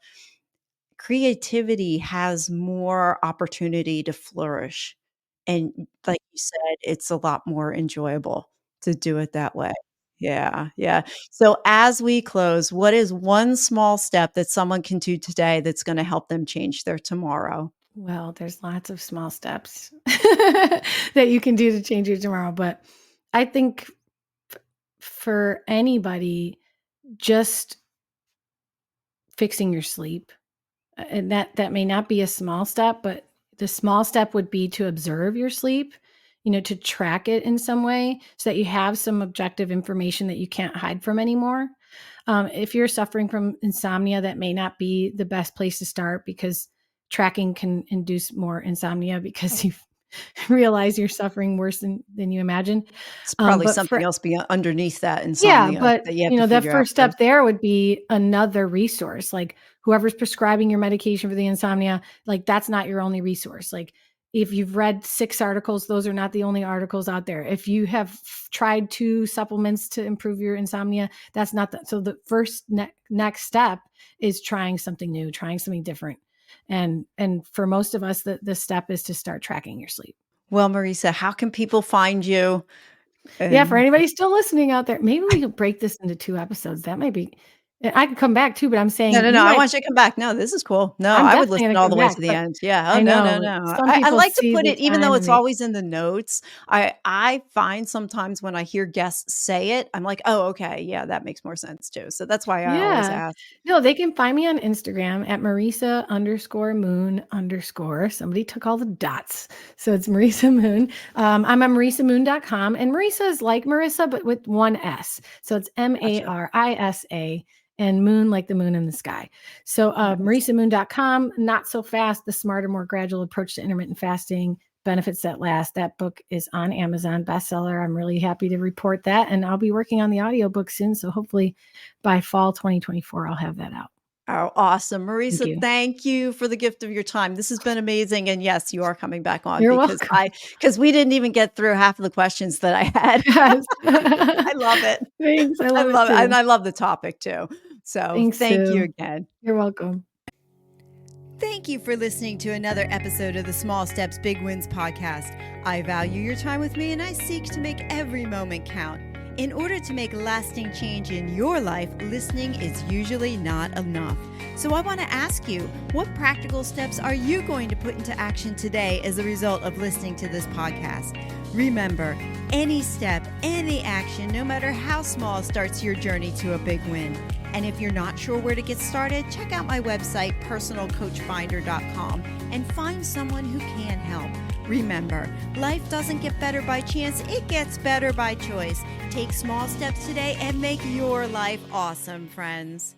creativity has more opportunity to flourish. And like you said, it's a lot more enjoyable to do it that way. Yeah, yeah. So as we close, what is one small step that someone can do today that's gonna help them change their tomorrow? Well, there's lots of small steps that you can do to change your tomorrow, but I think for anybody, just fixing your sleep, and that may not be a small step, but the small step would be to observe your sleep to track it in some way so that you have some objective information that you can't hide from anymore. If you're suffering from insomnia, that may not be the best place to start, because tracking can induce more insomnia because you realize you're suffering worse than you imagined. It's probably But something else underneath that yeah, insomnia but that you have to that figure out first step first. there would be another resource. Like, whoever's prescribing your medication for the insomnia, like, that's not your only resource. Like, if you've read 6 articles, those are not the only articles out there. If you have tried 2 supplements to improve your insomnia, that's not so the first next step is trying something new, trying something different. And for most of us, the step is to start tracking your sleep. Well, Marisa, how can people find you? Yeah, for And anybody still listening out there, maybe we could break this into 2 episodes. That might be I could come back too, but I'm no, saying no, you no, I might want you to come back. No, this is cool. No, I'm I would definitely listen gonna all come the way back, to the but end. Yeah. Oh, I no, know, no, but no. some I people like to see put the it, even time though and it's they always in the notes, I find sometimes when I hear guests say it, I'm like, "Oh, okay. Yeah, that makes more sense too." So that's why I always Yeah. ask. No, they can find me on Instagram at Marisa_Moon_. Somebody took all the dots. So it's Marissa Moon. I'm on MarissaMoon.com. And Marisa is like Marissa, but with 1 S. So it's Gotcha. Marisa, and moon like the moon in the sky. So Nice. MarissaMoon.com, Not So Fast, The Smarter, More Gradual Approach to Intermittent Fasting, Benefits That Last. That book is on Amazon bestseller. I'm really happy to report that. And I'll be working on the audiobook soon. So hopefully by fall 2024, I'll have that out. Oh, awesome. Thank Marisa, you. thank you for the gift of your time. This has been amazing. And yes, you are coming back on You're welcome. because we didn't even get through half of the questions that I had. Yes. I love it. Thanks. I I love it love it. And too. I love the topic too. So Thanks, thank you Sue. again. You're welcome. Thank you for listening to another episode of the Small Steps, Big Wins podcast. I value your time with me and I seek to make every moment count. In order to make lasting change in your life, listening is usually not enough. So I want to ask you, what practical steps are you going to put into action today as a result of listening to this podcast? Remember, any step, any action, no matter how small, starts your journey to a big win. And if you're not sure where to get started, check out my website, personalcoachfinder.com, and find someone who can help. Remember, life doesn't get better by chance, it gets better by choice. Take small steps today and make your life awesome, friends.